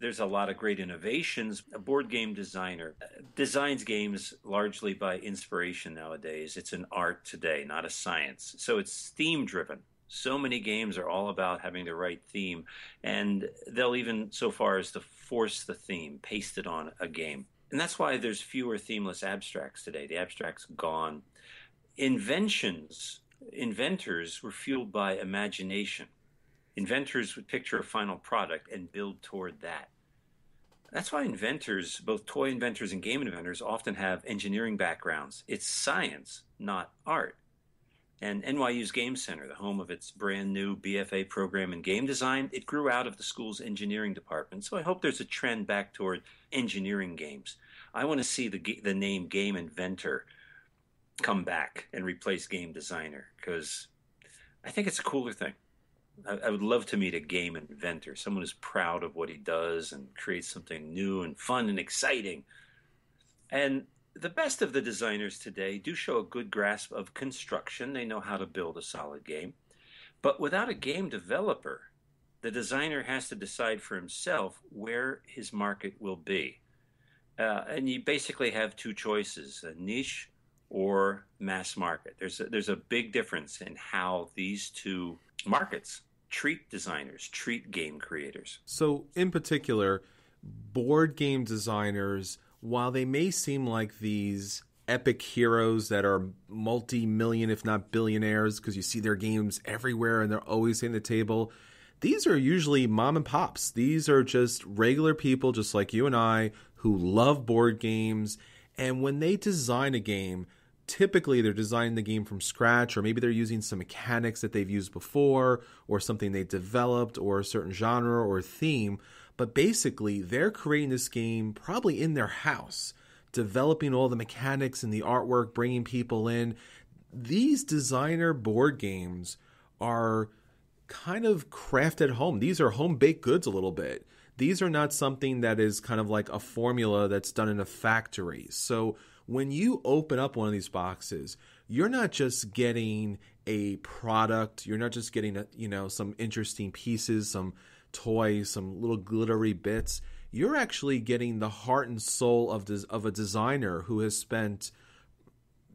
E: there's a lot of great innovations. A board game designer designs games largely by inspiration nowadays. It's an art today, not a science. So it's theme-driven. So many games are all about having the right theme. And they'll even so far as to force the theme, paste it on a game. And that's why there's fewer themeless abstracts today. The abstract's gone. Inventors were fueled by imagination. Inventors would picture a final product and build toward that. That's why inventors, both toy inventors and game inventors, often have engineering backgrounds. It's science, not art. And NYU's Game Center, the home of its brand new BFA program in game design, it grew out of the school's engineering department. So I hope there's a trend back toward engineering games. I want to see the name game inventor come back and replace game designer because I think it's a cooler thing. I would love to meet a game inventor, someone who's proud of what he does and creates something new and fun and exciting. And the best of the designers today do show a good grasp of construction. They know how to build a solid game. But without a game developer, the designer has to decide for himself where his market will be. And you basically have two choices, a niche or mass market. There's a big difference in how these two markets treat designers, treat game creators.
A: So in particular, board game designers, while they may seem like these epic heroes that are multi-million, if not billionaires, because you see their games everywhere and they're always in the table, these are usually mom and pops. These are just regular people just like you and I who love board games. And when they design a game, typically they're designing the game from scratch, or maybe they're using some mechanics that they've used before, or something they developed, or a certain genre or theme. But basically, they're creating this game probably in their house, developing all the mechanics and the artwork, bringing people in. These designer board games are kind of crafted at home. These are home-baked goods a little bit. These are not something that is kind of like a formula that's done in a factory. So when you open up one of these boxes, you're not just getting a product. You're not just getting some interesting pieces, some toys, some little glittery bits. You're actually getting the heart and soul of a designer who has spent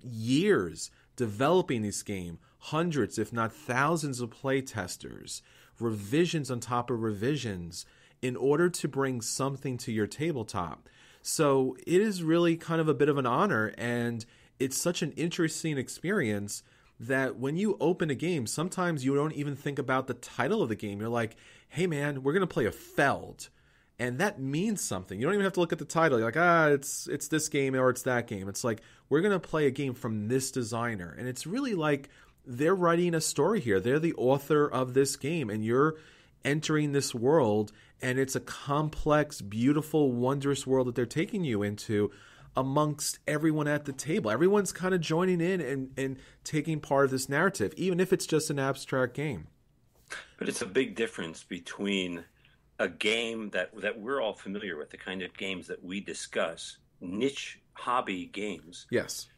A: years developing this game, hundreds if not thousands of play testers, revisions on top of revisions in order to bring something to your tabletop. So it is really kind of a bit of an honor, and it's such an interesting experience that when you open a game, sometimes you don't even think about the title of the game. You're like, hey man, we're going to play a Feld. And that means something. You don't even have to look at the title. You're like, it's this game or it's that game. It's like, we're going to play a game from this designer. And it's really like they're writing a story here. They're the author of this game. And you're entering this world. And it's a complex, beautiful, wondrous world that they're taking you into amongst everyone at the table. Everyone's kind of joining in and taking part of this narrative, even if it's just an abstract game.
E: But it's a big difference between a game that we're all familiar with, the kind of games that we discuss, niche hobby games.
A: Yes.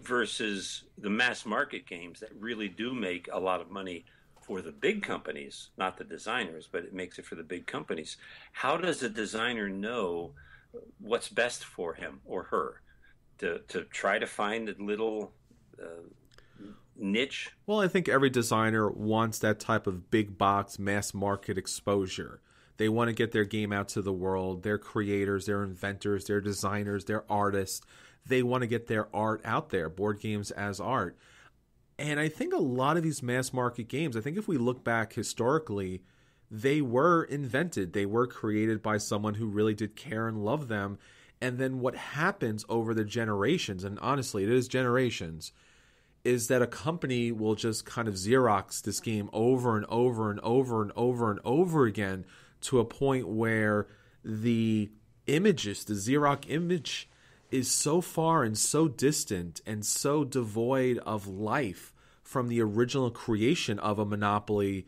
E: Versus the mass market games that really do make a lot of money for the big companies, not the designers, but it makes it for the big companies. How does a designer know what's best for him or her to try to find a little niche?
A: Well, I think every designer wants that type of big box mass market exposure. They want to get their game out to the world. They're creators, they're inventors, they're designers, they're artists. They want to get their art out there, board games as art. And I think a lot of these mass market games, I think if we look back historically, they were invented. They were created by someone who really did care and love them. And then what happens over the generations, and honestly, it is generations, is that a company will just kind of Xerox this game over and over and over and over and over again to a point where the images, the Xerox image, is so far and so distant and so devoid of life from the original creation of a Monopoly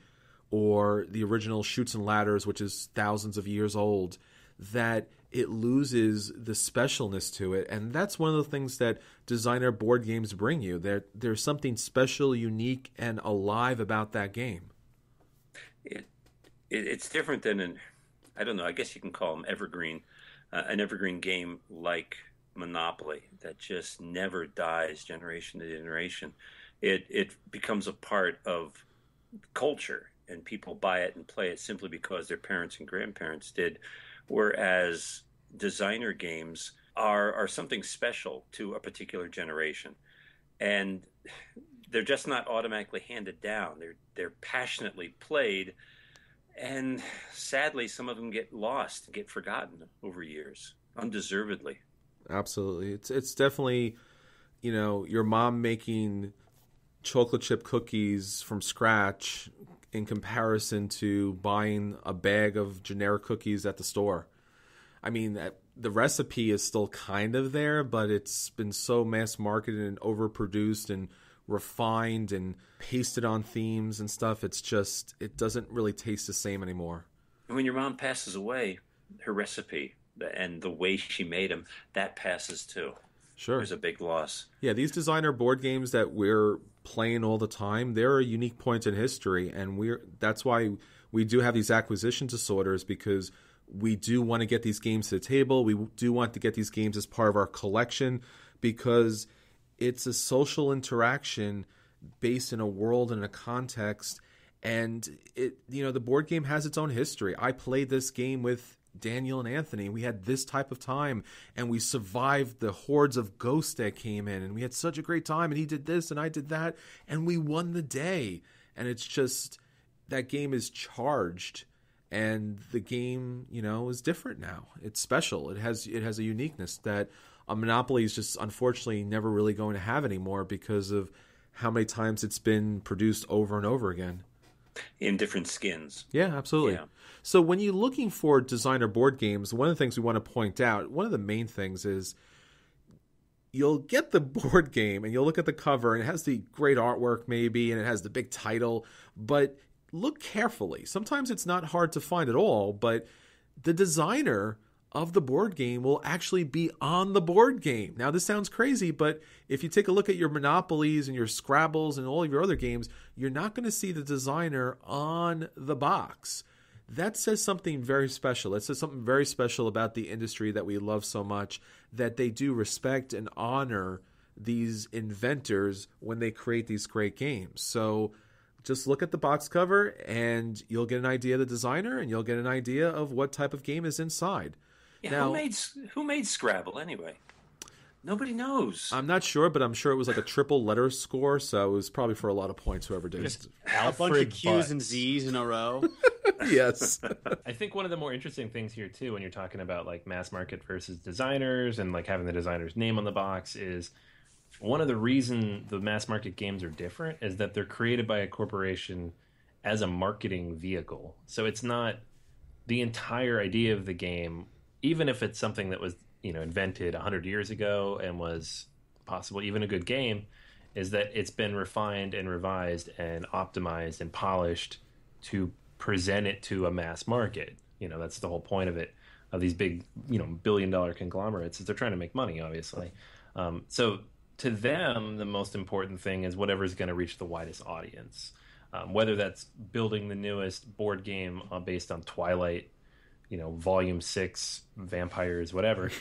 A: or the original Chutes and Ladders, which is thousands of years old, that it loses the specialness to it. And that's one of the things that designer board games bring you. There's something special, unique, and alive about that game.
E: It's different than I don't know, I guess you can call them evergreen, an evergreen game like Monopoly that just never dies generation to generation. It becomes a part of culture, and people buy it and play it simply because their parents and grandparents did, whereas designer games are something special to a particular generation, and they're just not automatically handed down. They're passionately played, and sadly some of them get lost, get forgotten over years, undeservedly.
A: Absolutely. It's definitely, your mom making chocolate chip cookies from scratch in comparison to buying a bag of generic cookies at the store. I mean, the recipe is still kind of there, but it's been so mass marketed and overproduced and refined and pasted on themes and stuff. It doesn't really taste the same anymore.
E: And when your mom passes away, her recipe and the way she made them, that passes too.
A: Sure.
E: There's a big loss.
A: Yeah, these designer board games that we're playing all the time, they're a unique point in history, and that's why we do have these acquisition disorders, because we do want to get these games to the table. We do want to get these games as part of our collection, because it's a social interaction based in a world and a context, and the board game has its own history. I played this game with Daniel and Anthony. We had this type of time, and we survived the hordes of ghosts that came in, and we had such a great time, and he did this and I did that, and we won the day. And it's just, that game is charged, and the game, is different now. It's special. It has a uniqueness that a Monopoly is just unfortunately never really going to have anymore, because of how many times it's been produced over and over again.
E: In different skins.
A: Yeah, absolutely. Yeah. So when you're looking for designer board games, one of the things we want to point out, one of the main things is you'll get the board game and you'll look at the cover and it has the great artwork maybe and it has the big title, but look carefully. Sometimes it's not hard to find at all, but the designer of the board game will actually be on the board game. Now, this sounds crazy, but if you take a look at your Monopolies and your Scrabbles and all of your other games, you're not going to see the designer on the box. That says something very special. It says something very special about the industry that we love so much, that they do respect and honor these inventors when they create these great games. So just look at the box cover and you'll get an idea of the designer, and you'll get an idea of what type of game is inside.
E: Yeah,
A: now,
E: who made Scrabble anyway? Nobody knows.
A: I'm not sure, but I'm sure it was like a triple letter score, so it was probably for a lot of points, whoever did it.
D: A bunch of Q's and Z's in a row.
A: Yes.
C: I think one of the more interesting things here too, when you're talking about like mass market versus designers and like having the designer's name on the box, is one of the reason the mass market games are different is that they're created by a corporation as a marketing vehicle. So it's not the entire idea of the game, even if it's something that was, invented 100 years ago and was possibly even a good game, is that it's been refined and revised and optimized and polished to present it to a mass market. That's the whole point of it, of these big, billion-dollar conglomerates, is they're trying to make money, obviously. So to them, the most important thing is whatever's going to reach the widest audience. Whether that's building the newest board game based on Twilight, Volume 6, vampires, whatever.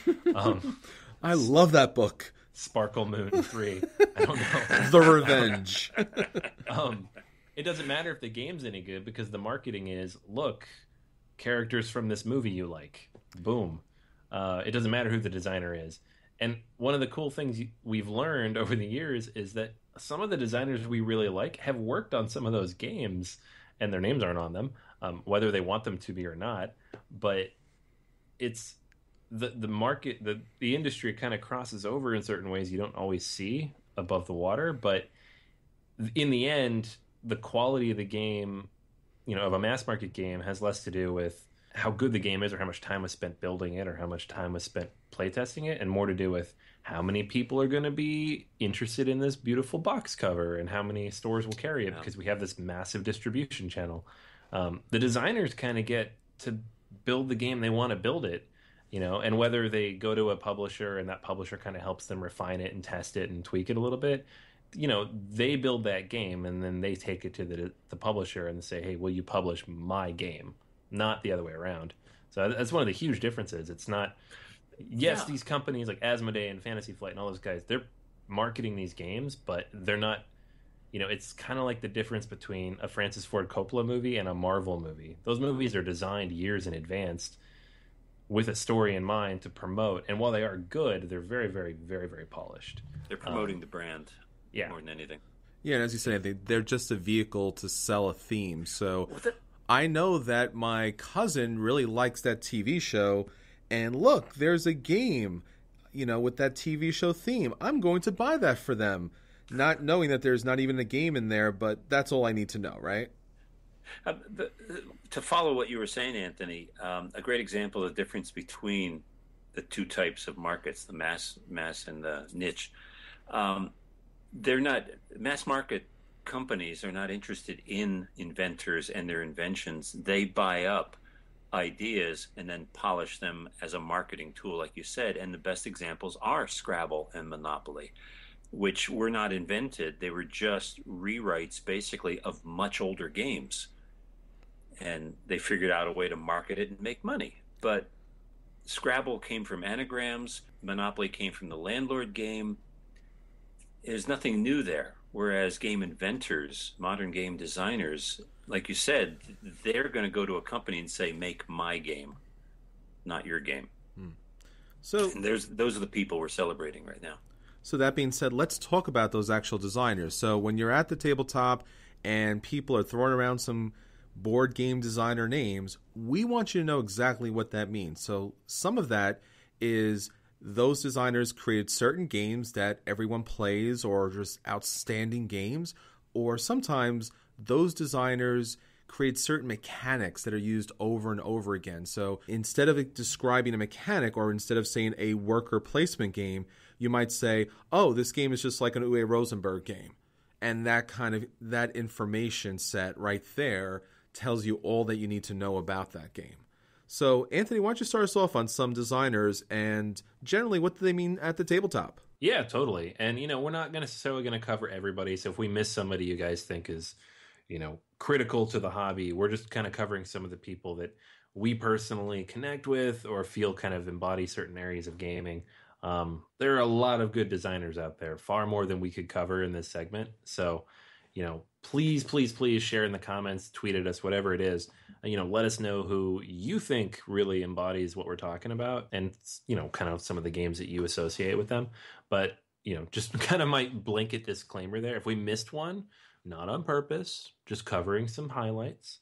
A: I love that book.
C: Sparkle Moon 3. I don't know.
A: The Revenge.
C: It doesn't matter if the game's any good, because the marketing is, look, characters from this movie you like. Boom. It doesn't matter who the designer is. And one of the cool things we've learned over the years is that some of the designers we really like have worked on some of those games, and their names aren't on them, whether they want them to be or not. But it's the market, the industry kind of crosses over in certain ways you don't always see above the water. But in the end, the quality of the game, of a mass market game, has less to do with how good the game is or how much time was spent building it or how much time was spent playtesting it, and more to do with how many people are going to be interested in this beautiful box cover and how many stores will carry it, because we have this massive distribution channel. The designers kind of get to build the game they want to build it, and whether they go to a publisher and that publisher kind of helps them refine it and test it and tweak it a little bit, they build that game and then they take it to the publisher and say, hey, will you publish my game? Not the other way around. So that's one of the huge differences. It's not, these companies like Asmodee and Fantasy Flight and all those guys, they're marketing these games, but they're not, it's kind of like the difference between a Francis Ford Coppola movie and a Marvel movie. Those movies are designed years in advance with a story in mind to promote. And while they are good, they're very, very, very, very polished.
E: They're promoting the brand more than anything.
A: Yeah, and as you said, they're just a vehicle to sell a theme. So I know that my cousin really likes that TV show, and look, there's a game, with that TV show theme. I'm going to buy that for them, not knowing that there's not even a game in there, but that's all I need to know, right?
E: To follow what you were saying, Anthony, a great example of the difference between the two types of markets, the mass and the niche. They're not mass market companies are not interested in inventors and their inventions. They buy up ideas and then polish them as a marketing tool, like you said. And the best examples are Scrabble and Monopoly, which were not invented. They were just rewrites, basically, of much older games. And they figured out a way to market it and make money. But Scrabble came from anagrams. Monopoly came from the landlord game. There's nothing new there. Whereas game inventors, modern game designers, like you said, they're going to go to a company and say, make my game, not your game.
A: So
E: and those are the people we're celebrating right now.
A: So that being said, let's talk about those actual designers. So when you're at the tabletop and people are throwing around some board game designer names, we want you to know exactly what that means. So some of that is those designers created certain games that everyone plays, or just outstanding games, or sometimes those designers create certain mechanics that are used over and over again. So instead of describing a mechanic, or instead of saying a worker placement game, you might say, oh, this game is just like an Uwe Rosenberg game. And that information set right there tells you all that you need to know about that game. So, Anthony, why don't you start us off on some designers and generally what do they mean at the tabletop?
C: Yeah, totally. And, we're not necessarily going to cover everybody. So if we miss somebody you guys think is, critical to the hobby, we're just kind of covering some of the people that we personally connect with or feel kind of embody certain areas of gaming. There are a lot of good designers out there, far more than we could cover in this segment. So, please, please, please share in the comments, tweet at us, whatever it is. Let us know who you think really embodies what we're talking about and, kind of some of the games that you associate with them. But, just kind of might blanket disclaimer there. If we missed one, not on purpose, just covering some highlights.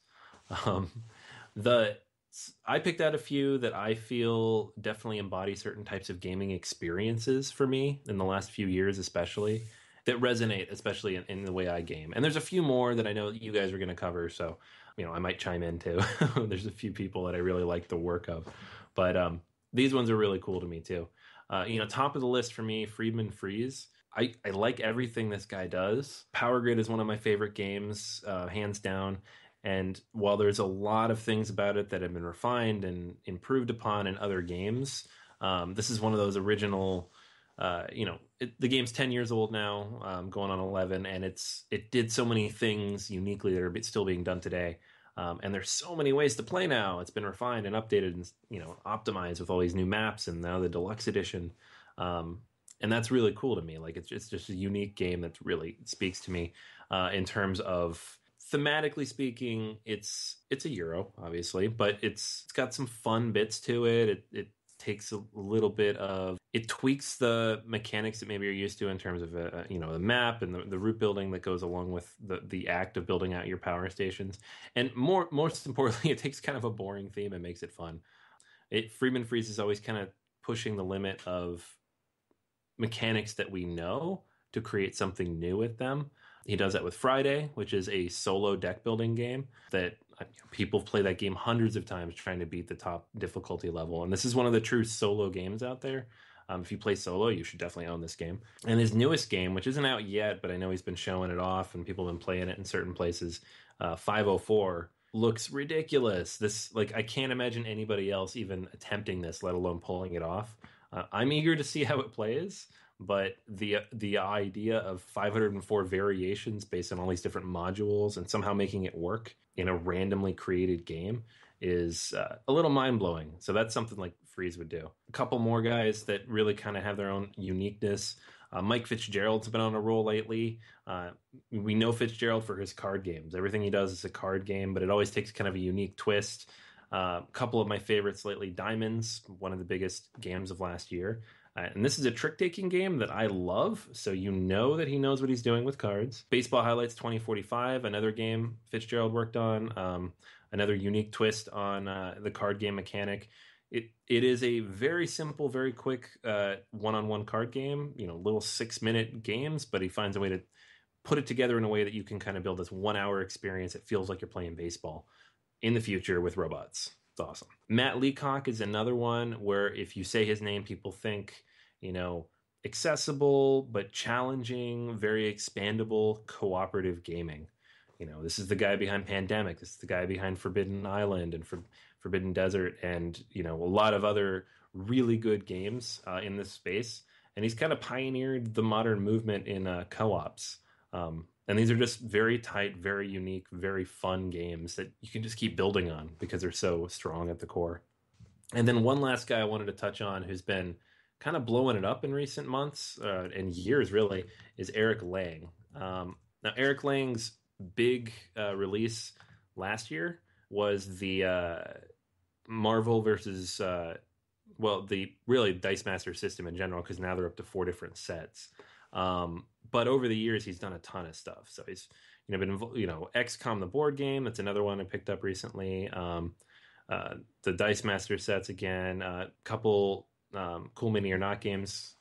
C: I picked out a few that I feel definitely embody certain types of gaming experiences for me in the last few years, especially that resonate, especially in the way I game. And there's a few more that I know you guys are going to cover, so I might chime in too. There's a few people that I really like the work of, but these ones are really cool to me too. Top of the list for me, Friedman Freeze. I like everything this guy does. Power Grid is one of my favorite games, hands down. And while there's a lot of things about it that have been refined and improved upon in other games, this is one of those original. The game's 10 years old now, going on 11, and it did so many things uniquely that are still being done today. And there's so many ways to play now. It's been refined and updated and optimized with all these new maps and now the deluxe edition. And that's really cool to me. Like it's just a unique game that really speaks to me in terms of thematically speaking. It's a Euro, obviously, but it's got some fun bits to it. It takes a little bit of, it tweaks the mechanics that maybe you're used to in terms of the map and the route building that goes along with the act of building out your power stations. And most importantly, it takes kind of a boring theme and makes it fun. Friedman Freeze is always kind of pushing the limit of mechanics that we know to create something new with them. He does that with Friday, which is a solo deck building game that people play that game hundreds of times trying to beat the top difficulty level. And this is one of the true solo games out there. If you play solo, you should definitely own this game. And his newest game, which isn't out yet, but I know he's been showing it off and people have been playing it in certain places, 504, looks ridiculous. I can't imagine anybody else even attempting this, let alone pulling it off. I'm eager to see how it plays, but the idea of 504 variations based on all these different modules and somehow making it work in a randomly created game is a little mind-blowing. So that's something like Freeze would do. A couple more guys that really kind of have their own uniqueness. Mike Fitzgerald's been on a roll lately. We know Fitzgerald for his card games. Everything he does is a card game, but it always takes kind of a unique twist. A couple of my favorites lately, Diamonds, one of the biggest games of last year. And this is a trick-taking game that I love, so you know that he knows what he's doing with cards. Baseball Highlights 2045, another game Fitzgerald worked on, another unique twist on the card game mechanic. It is a very simple, very quick one-on-one card game, little 6-minute games, but he finds a way to put it together in a way that you can kind of build this 1-hour experience. It feels like you're playing baseball in the future with robots. It's awesome. Matt Leacock is another one where if you say his name, people think, accessible but challenging, very expandable, cooperative gaming. This is the guy behind Pandemic. This is the guy behind Forbidden Island and Forbidden Desert and, a lot of other really good games in this space. And he's kind of pioneered the modern movement in co-ops. And these are just very tight, very unique, very fun games that you can just keep building on because they're so strong at the core. And then one last guy I wanted to touch on who's been kind of blowing it up in recent months and years, really, is Eric Lang. Now, Eric Lang's big release last year was the Marvel versus, the really Dice Master system in general, because now they're up to 4 different sets. But over the years, he's done a ton of stuff. So he's, been, XCOM, the board game. That's another one I picked up recently. The Dice Master sets again. A couple Cool Mini or Not games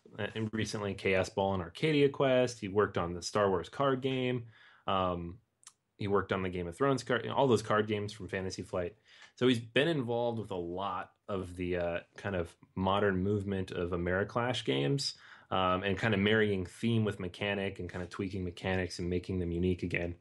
C: recently. Chaos Ball and Arcadia Quest. He worked on the Star Wars card game. He worked on the Game of Thrones card. All those card games from Fantasy Flight. So he's been involved with a lot of the kind of modern movement of Americlash games. And kind of marrying theme with mechanic and kind of tweaking mechanics and making them unique again.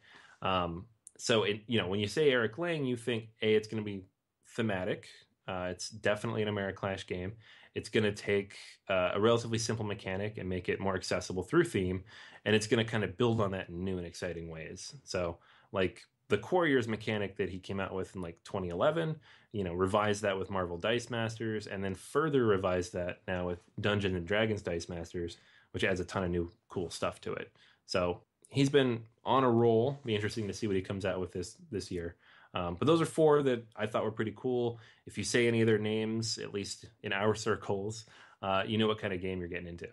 C: So when you say Eric Lang, you think, it's going to be thematic. It's definitely an Americlash game. It's going to take a relatively simple mechanic and make it more accessible through theme. And it's going to kind of build on that in new and exciting ways. So like the Quarriors mechanic that he came out with in like 2011, revised that with Marvel Dice Masters, and then further revised that now with Dungeons and Dragons Dice Masters, which adds a ton of new cool stuff to it. So he's been on a roll. Be interesting to see what he comes out with this year. But those are 4 that I thought were pretty cool. If you say any of their names, at least in our circles, you know what kind of game you're getting into.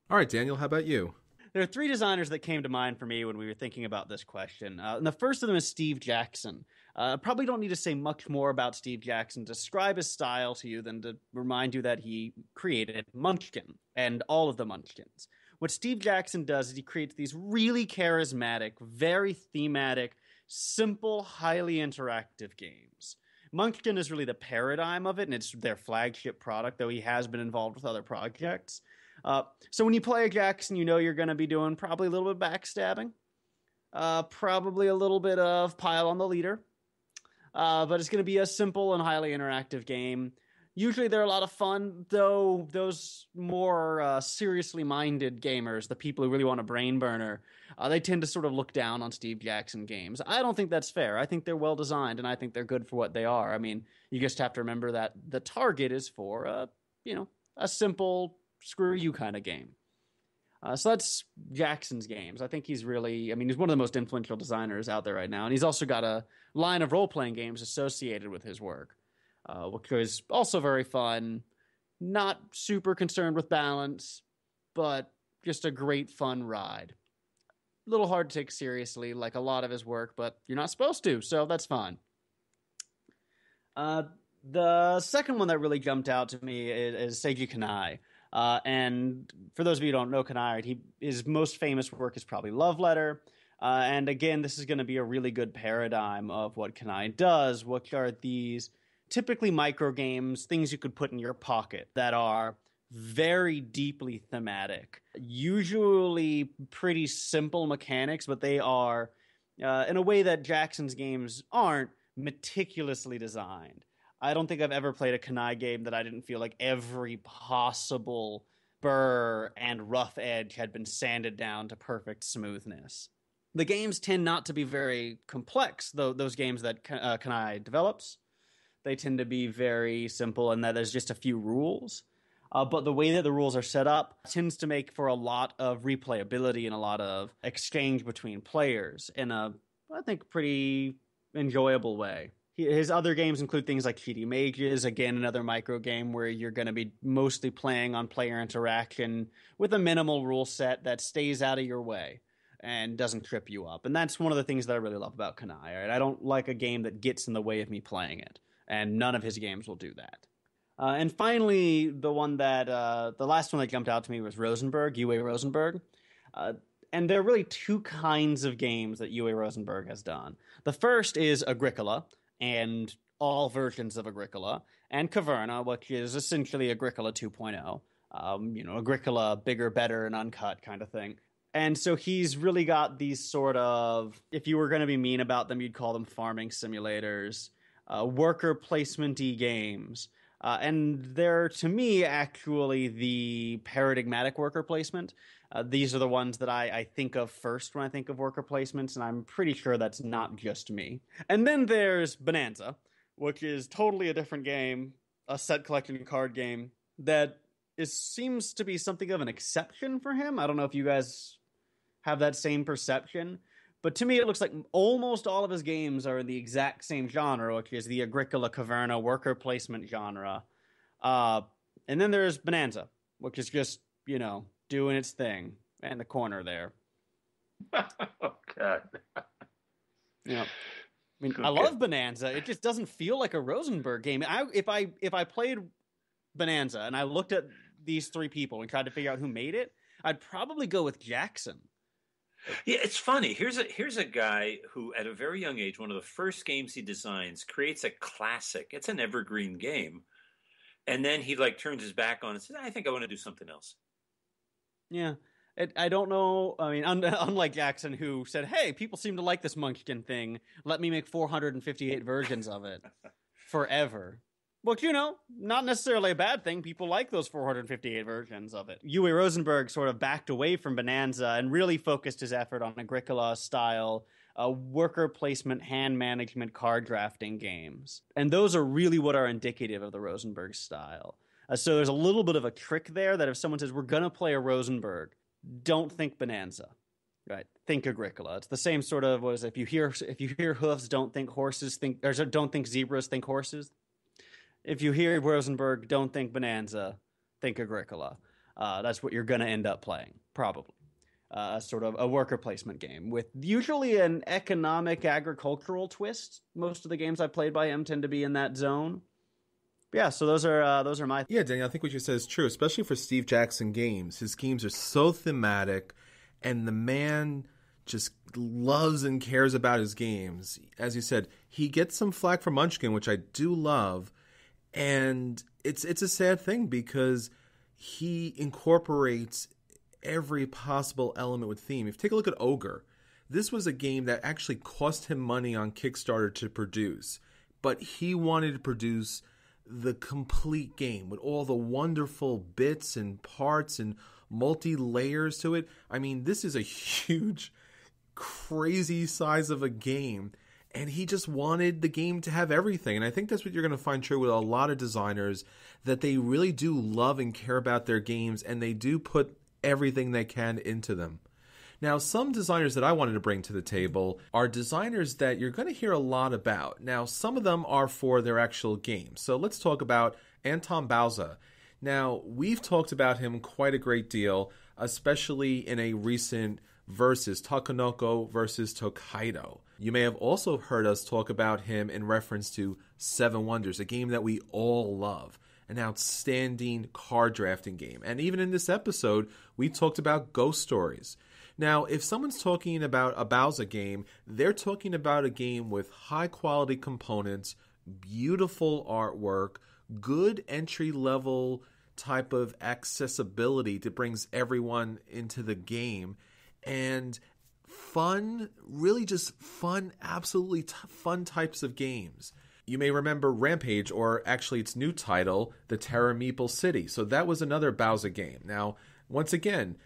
A: All right, Daniel, how about you?
D: There are three designers that came to mind for me when we were thinking about this question. And the first of them is Steve Jackson. Probably don't need to say much more about Steve Jackson to describe his style to you than to remind you that he created Munchkin and all of the Munchkins. What Steve Jackson does is he creates these really charismatic, very thematic, simple, highly interactive games. Munchkin is really the paradigm of it, and it's their flagship product, though he has been involved with other projects. So when you play a Jackson, you know you're going to be doing probably a little bit of backstabbing, probably a little bit of pile on the leader, but it's going to be a simple and highly interactive game. Usually they're a lot of fun, though those more seriously minded gamers, the people who really want a brain burner, they tend to sort of look down on Steve Jackson games. I don't think that's fair. I think they're well designed, and I think they're good for what they are. I mean, you just have to remember that the target is for, a simple screw you kind of game. So that's Jackson's games. I think he's really, he's one of the most influential designers out there right now, and he's also got a line of role-playing games associated with his work. Which is also very fun, not super concerned with balance, but just a great fun ride. A little hard to take seriously, like a lot of his work, but you're not supposed to, so that's fine. The second one that really jumped out to me is Seiji Kanai. And for those of you who don't know Kanai, his most famous work is probably Love Letter. And again, this is going to be a really good paradigm of what Kanai does, which are these typically micro games, things you could put in your pocket that are very deeply thematic, usually pretty simple mechanics, but they are, in a way that Jackson's games aren't, meticulously designed. I don't think I've ever played a Kanai game that I didn't feel like every possible burr and rough edge had been sanded down to perfect smoothness. The games tend not to be very complex, though those games that Kanai develops. They tend to be very simple in that there's just a few rules. But the way that the rules are set up tends to make for a lot of replayability and a lot of exchange between players in a, I think, pretty enjoyable way. His other games include things like Cheaty Mages, again, another micro game where you're going to be mostly playing on player interaction with a minimal rule set that stays out of your way and doesn't trip you up. And that's one of the things that I really love about Kanai. Right? I don't like a game that gets in the way of me playing it. And none of his games will do that. And finally, the last one that jumped out to me was Rosenberg, Uwe Rosenberg. And there are really two kinds of games that Uwe Rosenberg has done. The first is Agricola, and all versions of Agricola, and Caverna, which is essentially Agricola 2.0. Agricola, bigger, better, and uncut kind of thing. And so he's really got these sort of, if you were going to be mean about them, you'd call them farming simulators. Worker placement-y games. And they're, to me, actually the paradigmatic worker placement. These are the ones that I think of first when I think of worker placements, and I'm pretty sure that's not just me. And then there's Bonanza, which is totally a different game, a set collection card game that seems to be something of an exception for him. I don't know if you guys have that same perception. But to me, it looks like almost all of his games are in the exact same genre, which is the Agricola Caverna worker placement genre. And then there's Bonanza, which is just, doing its thing in the corner there.
C: Oh, God.
D: Okay. I love Bonanza. It just doesn't feel like a Rosenberg game. If I played Bonanza and I looked at these three people and tried to figure out who made it, I'd probably go with Jackson.
E: Yeah, it's funny. Here's a guy who, at a very young age, one of the first games he designs, creates a classic. It's an evergreen game. And then he turns his back on it and says, I think I want to do something else.
D: Yeah. I don't know. Unlike Jackson, who said, hey, people seem to like this Munchkin thing. Let me make 458 versions of it forever. Well, not necessarily a bad thing. People like those 458 versions of it. Uwe Rosenberg sort of backed away from Bonanza and really focused his effort on Agricola-style worker placement, hand management, card drafting games. And those are really what are indicative of the Rosenberg style. So there's a little bit of a trick there that if someone says, we're going to play a Rosenberg, don't think Bonanza. Right, think Agricola. It's the same sort of, if you hear hoofs, don't think horses, don't think zebras, think horses. If you hear Rosenberg, don't think Bonanza, think Agricola. That's what you're going to end up playing, probably. sort of a worker placement game with usually an economic agricultural twist. Most of the games I've played by him tend to be in that zone. But yeah, so those are my...
A: Yeah, Daniel, I think what you said is true, especially for Steve Jackson games. His games are so thematic, and the man just loves and cares about his games. As you said, he gets some flack from Munchkin, which I do love, and it's a sad thing because he incorporates every possible element with theme. If you take a look at Ogre, this was a game that actually cost him money on Kickstarter to produce, but he wanted to produce the complete game with all the wonderful bits and parts and multi-layers to it. I mean, this is a huge, crazy size of a game, and he just wanted the game to have everything. And I think that's what you're going to find true with a lot of designers, that they really do love and care about their games, and they do put everything they can into them. Now, some designers that I wanted to bring to the table are designers that you're going to hear a lot about. Now, some of them are for their actual games. So let's talk about Anton Bauza. Now, we've talked about him quite a great deal, especially in a recent versus Takenoko versus Tokaido. You may have also heard us talk about him in reference to Seven Wonders, a game that we all love. An outstanding card drafting game. And even in this episode, we talked about Ghost Stories. Now, if someone's talking about a Bauza game, they're talking about a game with high-quality components, beautiful artwork, good entry-level type of accessibility that brings everyone into the game, and fun, really just fun, absolutely fun types of games. You may remember Rampage, or actually its new title, The Terror Meeple City. So that was another Bauza game. Now, once again,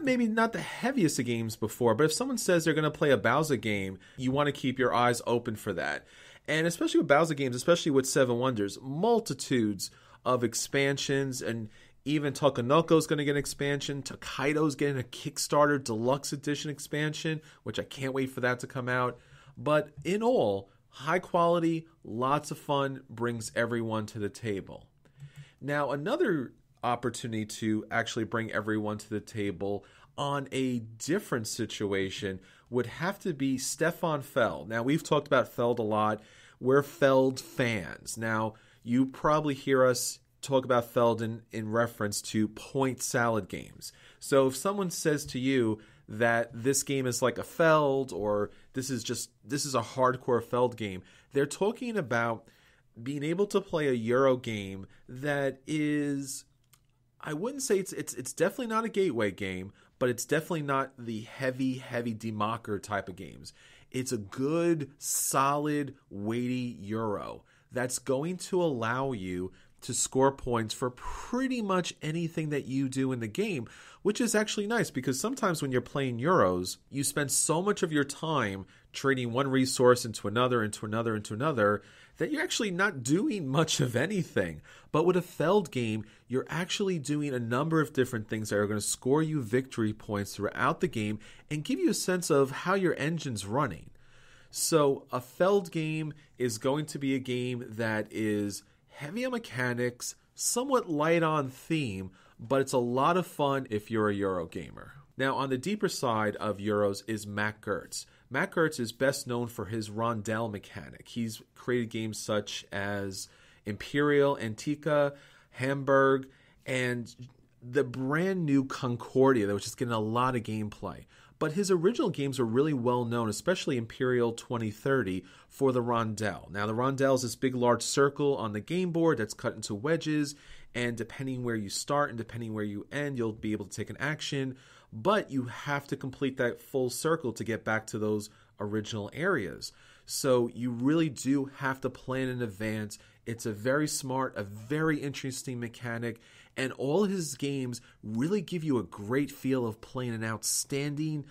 A: maybe not the heaviest of games before, but if someone says they're going to play a Bauza game, you want to keep your eyes open for that. And especially with Bauza games, especially with Seven Wonders, multitudes of expansions, and even Takenoko's going to get an expansion. Tokaido's getting a Kickstarter Deluxe Edition expansion, which I can't wait for that to come out. But in all, high quality, lots of fun, brings everyone to the table. Now, another opportunity to actually bring everyone to the table on a different situation would have to be Stefan Feld. Now, we've talked about Feld a lot. We're Feld fans. Now, you probably hear us talk about Feld in reference to point salad games. So if someone says to you that this game is like a Feld, or this is a hardcore Feld game, they're talking about being able to play a Euro game that is, I wouldn't say it's definitely not a gateway game, but it's definitely not the heavy democker type of games. It's a good, solid, weighty Euro that's going to allow you to score points for pretty much anything that you do in the game, which is actually nice because sometimes when you're playing Euros, you spend so much of your time trading one resource into another, that you're actually not doing much of anything. But with a Feld game, you're actually doing a number of different things that are going to score you victory points throughout the game and give you a sense of how your engine's running. So a Feld game is going to be a game that is heavy on mechanics, somewhat light on theme, but it's a lot of fun if you're a Euro gamer. Now, on the deeper side of Euros is Matt Gertz. Matt Gertz is best known for his rondel mechanic. He's created games such as Imperial, Antica, Hamburg, and the brand new Concordia, which is getting a lot of gameplay. But his original games are really well known, especially Imperial 2030, for the rondel. Now, the rondel is this big, large circle on the game board that's cut into wedges, and depending where you start and depending where you end, you'll be able to take an action, but you have to complete that full circle to get back to those original areas. So you really do have to plan in advance. It's a very smart, a very interesting mechanic, and all his games really give you a great feel of playing an outstanding,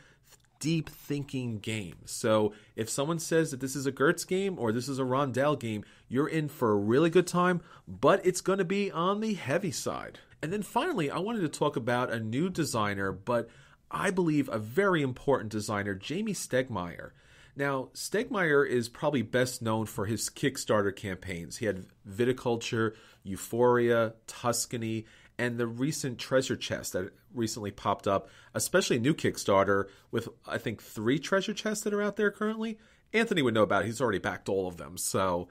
A: deep thinking game. So if someone says that this is a Gertz game or this is a rondel game, you're in for a really good time, but it's going to be on the heavy side. And then finally, I wanted to talk about a new designer, but I believe a very important designer, Jamie Stegmaier. Now, Stegmaier is probably best known for his Kickstarter campaigns. He had Viticulture, Euphoria, Tuscany, and the recent treasure chest that recently popped up, especially a new Kickstarter with, I think, 3 treasure chests that are out there currently. Anthony would know about it. He's already backed all of them. So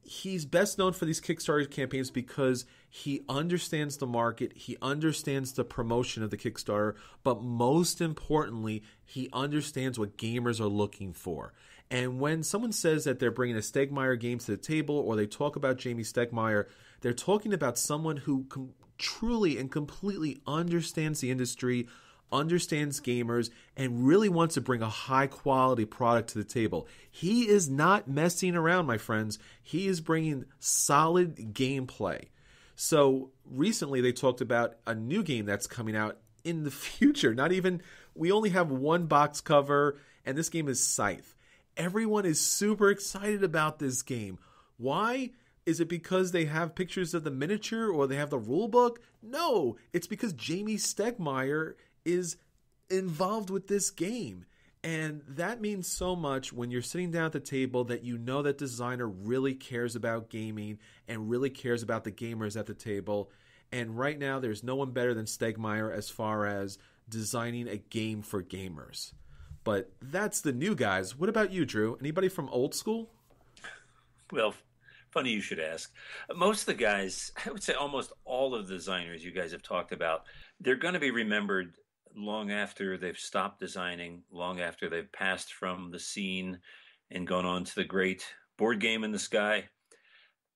A: he's best known for these Kickstarter campaigns because he understands the market, he understands the promotion of the Kickstarter, but most importantly, he understands what gamers are looking for. And when someone says that they're bringing a Stegmaier game to the table, or they talk about Jamie Stegmaier, they're talking about someone who truly and completely understands the industry, understands gamers, and really wants to bring a high-quality product to the table. He is not messing around, my friends. He is bringing solid gameplay. So recently they talked about a new game that's coming out in the future. We only have 1 box cover, and this game is Scythe. Everyone is super excited about this game. Why? Is it because they have pictures of the miniature or they have the rule book? No, it's because Jamie Stegmaier is involved with this game. And that means so much when you're sitting down at the table that you know that designer really cares about gaming and really cares about the gamers at the table. And right now, there's no one better than Stegmaier as far as designing a game for gamers. But that's the new guys. What about you, Drew? Anybody from old school?
E: Well, funny you should ask. Most of the guys, I would say almost all of the designers you guys have talked about, they're going to be remembered long after they've stopped designing, long after they've passed from the scene and gone on to the great board game in the sky.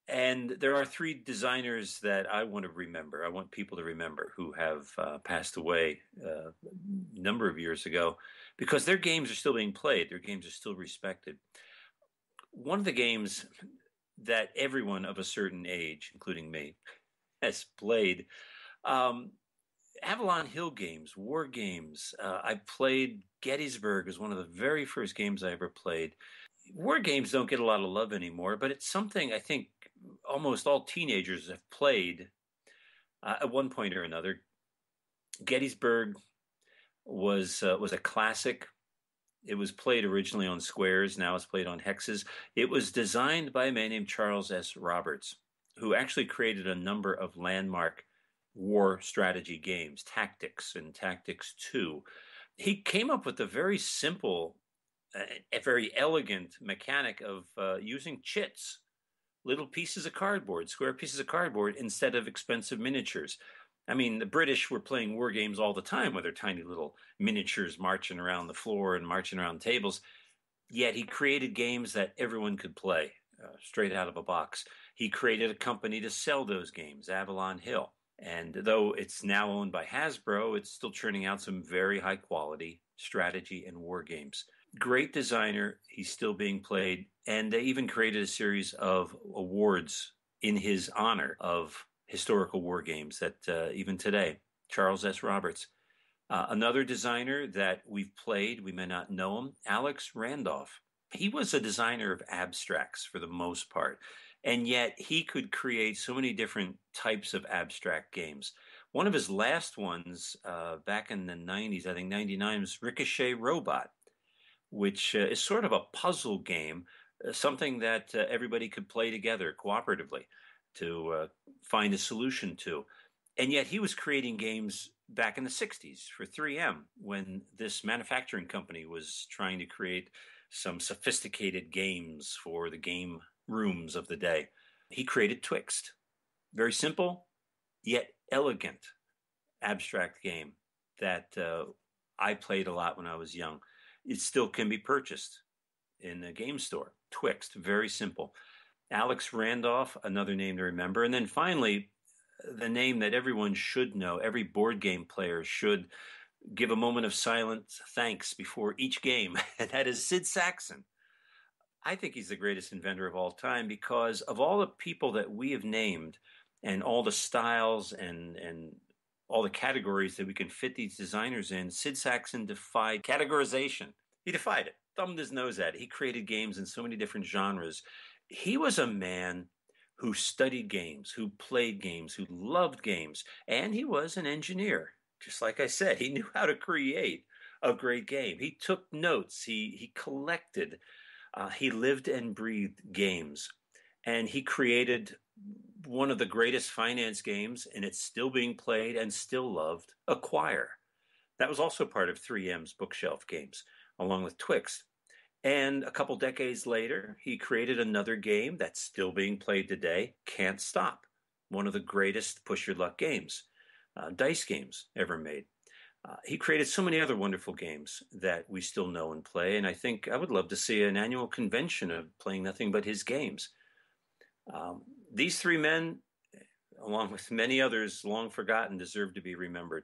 E: And there are 3 designers that I want to remember. I want people to remember who have passed away a number of years ago, because their games are still being played. Their games are still respected. One of the games that everyone of a certain age, including me, has played, Avalon Hill games, war games. I played Gettysburg as one of the very first games I ever played. War games don't get a lot of love anymore, but it's something I think almost all teenagers have played at one point or another. Gettysburg was a classic. It was played originally on squares. Now it's played on hexes. It was designed by a man named Charles S. Roberts, who actually created a number of landmark war strategy games, Tactics and Tactics 2. He came up with a very simple, a very elegant mechanic of using chits, little pieces of cardboard, square pieces of cardboard, instead of expensive miniatures. I mean, the British were playing war games all the time with their tiny little miniatures marching around the floor and marching around tables. Yet he created games that everyone could play straight out of a box. He created a company to sell those games, Avalon Hill. And though it's now owned by Hasbro, it's still churning out some very high quality strategy and war games. Great designer. He's still being played. And they even created a series of awards in his honor of historical war games that even today, Charles S. Roberts. Another designer that we've played, we may not know him, Alex Randolph. He was a designer of abstracts for the most part, and yet he could create so many different types of abstract games. One of his last ones back in the 90s, I think 99, was Ricochet Robot, which is sort of a puzzle game, something that everybody could play together cooperatively to find a solution to. And yet he was creating games back in the 60s for 3M when this manufacturing company was trying to create some sophisticated games for the game rooms of the day. He created Twixt. Very simple, yet elegant abstract game that I played a lot when I was young. It still can be purchased in a game store. Twixt, very simple. Alex Randolph, another name to remember. And then finally, the name that everyone should know, every board game player should give a moment of silent thanks before each game, and that is Sid Sackson. I think he's the greatest inventor of all time because of all the people that we have named and all the styles and all the categories that we can fit these designers in, Sid Sackson defied categorization. He defied it, thumbed his nose at it. He created games in so many different genres. He was a man who studied games, who played games, who loved games, and he was an engineer. Just like I said, he knew how to create a great game. He took notes, he collected, he lived and breathed games, and he created one of the greatest finance games, and it's still being played and still loved, Acquire. That was also part of 3M's bookshelf games, along with Twixt. And a couple decades later, he created another game that's still being played today, Can't Stop, one of the greatest push-your-luck games, dice games ever made. He created so many other wonderful games that we still know and play, and I think I would love to see an annual convention of playing nothing but his games. These three men, along with many others long forgotten, deserve to be remembered.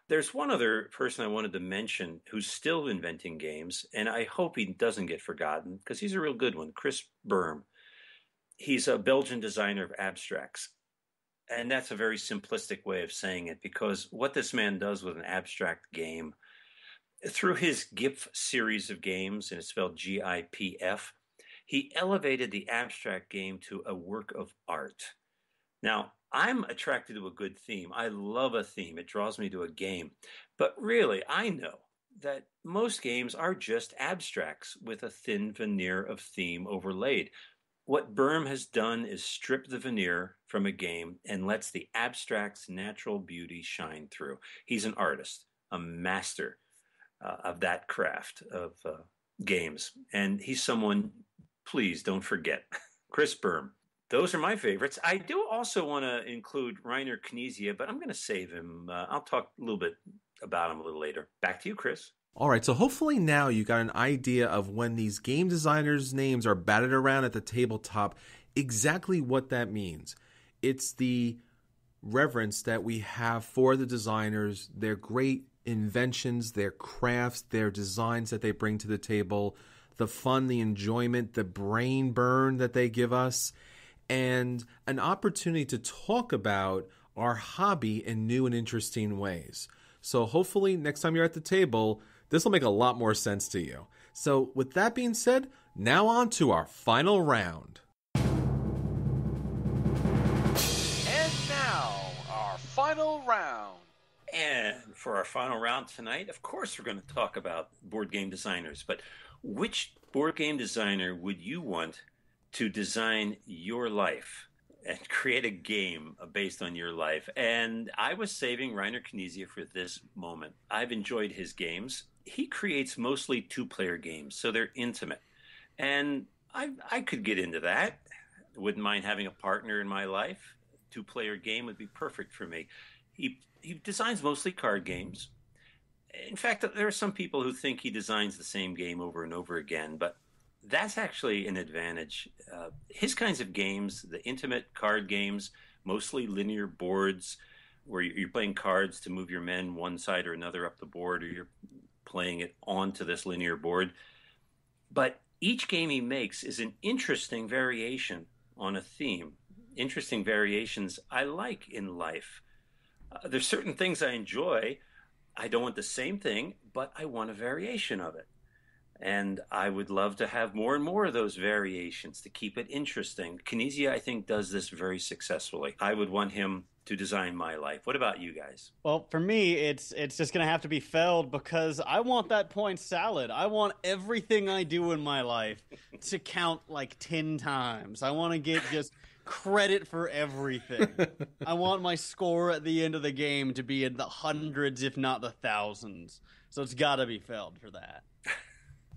E: There's one other person I wanted to mention who's still inventing games, and I hope he doesn't get forgotten because he's a real good one, Chris Berm. He's a Belgian designer of abstracts. And that's a very simplistic way of saying it, because what this man does with an abstract game, through his GIF series of games, and it's spelled GIPF, he elevated the abstract game to a work of art. Now, I'm attracted to a good theme. I love a theme. It draws me to a game. But really, I know that most games are just abstracts with a thin veneer of theme overlaid. What Berm has done is strip the veneer from a game and lets the abstract's natural beauty shine through. He's an artist, a master of that craft of games. And he's someone, please don't forget, Chris Berm. Those are my favorites. I do also want to include Rainer Knizia, but I'm going to save him. I'll talk a little bit about him a little later. Back to you, Chris.
A: All right, so hopefully now you got an idea of when these game designers' names are batted around at the tabletop, exactly what that means. It's the reverence that we have for the designers, their great inventions, their crafts, their designs that they bring to the table, the fun, the enjoyment, the brain burn that they give us, and an opportunity to talk about our hobby in new and interesting ways. So hopefully next time you're at the table, this will make a lot more sense to you. So with that being said, now on to our final round.
F: And now, our final round.
E: And for our final round tonight, of course, we're going to talk about board game designers. But which board game designer would you want to design your life and create a game based on your life? And I was saving Rainer Knizia for this moment. I've enjoyed his games. He creates mostly two-player games, so they're intimate. And I could get into that. Wouldn't mind having a partner in my life. Two-player game would be perfect for me. He designs mostly card games. In fact, there are some people who think he designs the same game over and over again, but that's actually an advantage. His kinds of games, the intimate card games, mostly linear boards, where you're playing cards to move your men one side or another up the board, or you're playing it onto this linear board. But each game he makes is an interesting variation on a theme. Interesting variations I like in life. There's certain things I enjoy. I don't want the same thing, but I want a variation of it. And I would love to have more and more of those variations to keep it interesting. Knizia, I think, does this very successfully. I would want him to design my life. What about you guys?
D: Well, for me, it's just going to have to be Feld, because I want that point salad. I want everything I do in my life to count like 10 times. I want to get just credit for everything. I want my score at the end of the game to be in the hundreds, if not the thousands. So it's got to be Feld for that.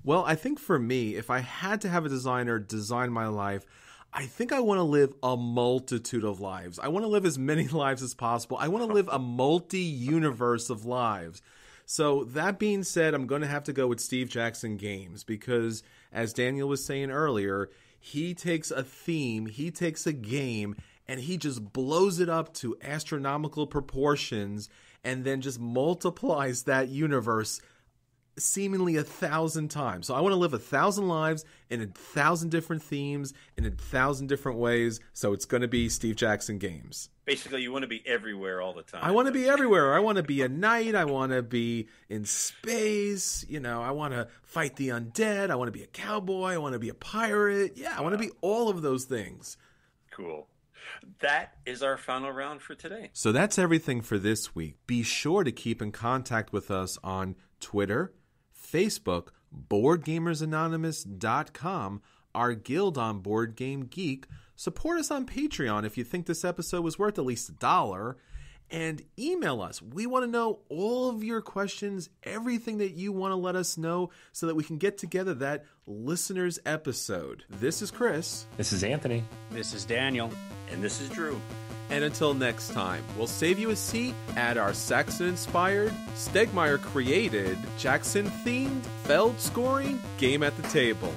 A: Well, I think for me, if I had to have a designer design my life, I think I want to live a multitude of lives. I want to live as many lives as possible. I want to live a multi-universe of lives. So that being said, I'm going to have to go with Steve Jackson Games, because as Daniel was saying earlier, he takes a theme, he takes a game, and he just blows it up to astronomical proportions and then just multiplies that universe seemingly 1,000 times. So I want to live 1,000 lives in 1,000 different themes in 1,000 different ways. So it's going to be Steve Jackson Games.
E: Basically, you want to be everywhere all the time.
A: I want to be everywhere. I want to be a knight. I want to be in space. You know, I want to fight the undead. I want to be a cowboy. I want to be a pirate. Yeah, I want to be all of those things.
E: Cool. That is our final round for today.
A: So that's everything for this week. Be sure to keep in contact with us on Twitter, Facebook, BoardGamersAnonymous.com, our guild on Board Game Geek. Support us on Patreon if you think this episode was worth at least $1. And email us. We want to know all of your questions, everything that you want to let us know so that we can get together that listeners episode. This is Chris.
C: This is Anthony.
D: This is Daniel.
E: And this is Drew.
A: And until next time, we'll save you a seat at our Saxon-inspired, Stegmeyer-created, Jackson-themed, Feld-scoring game at the table.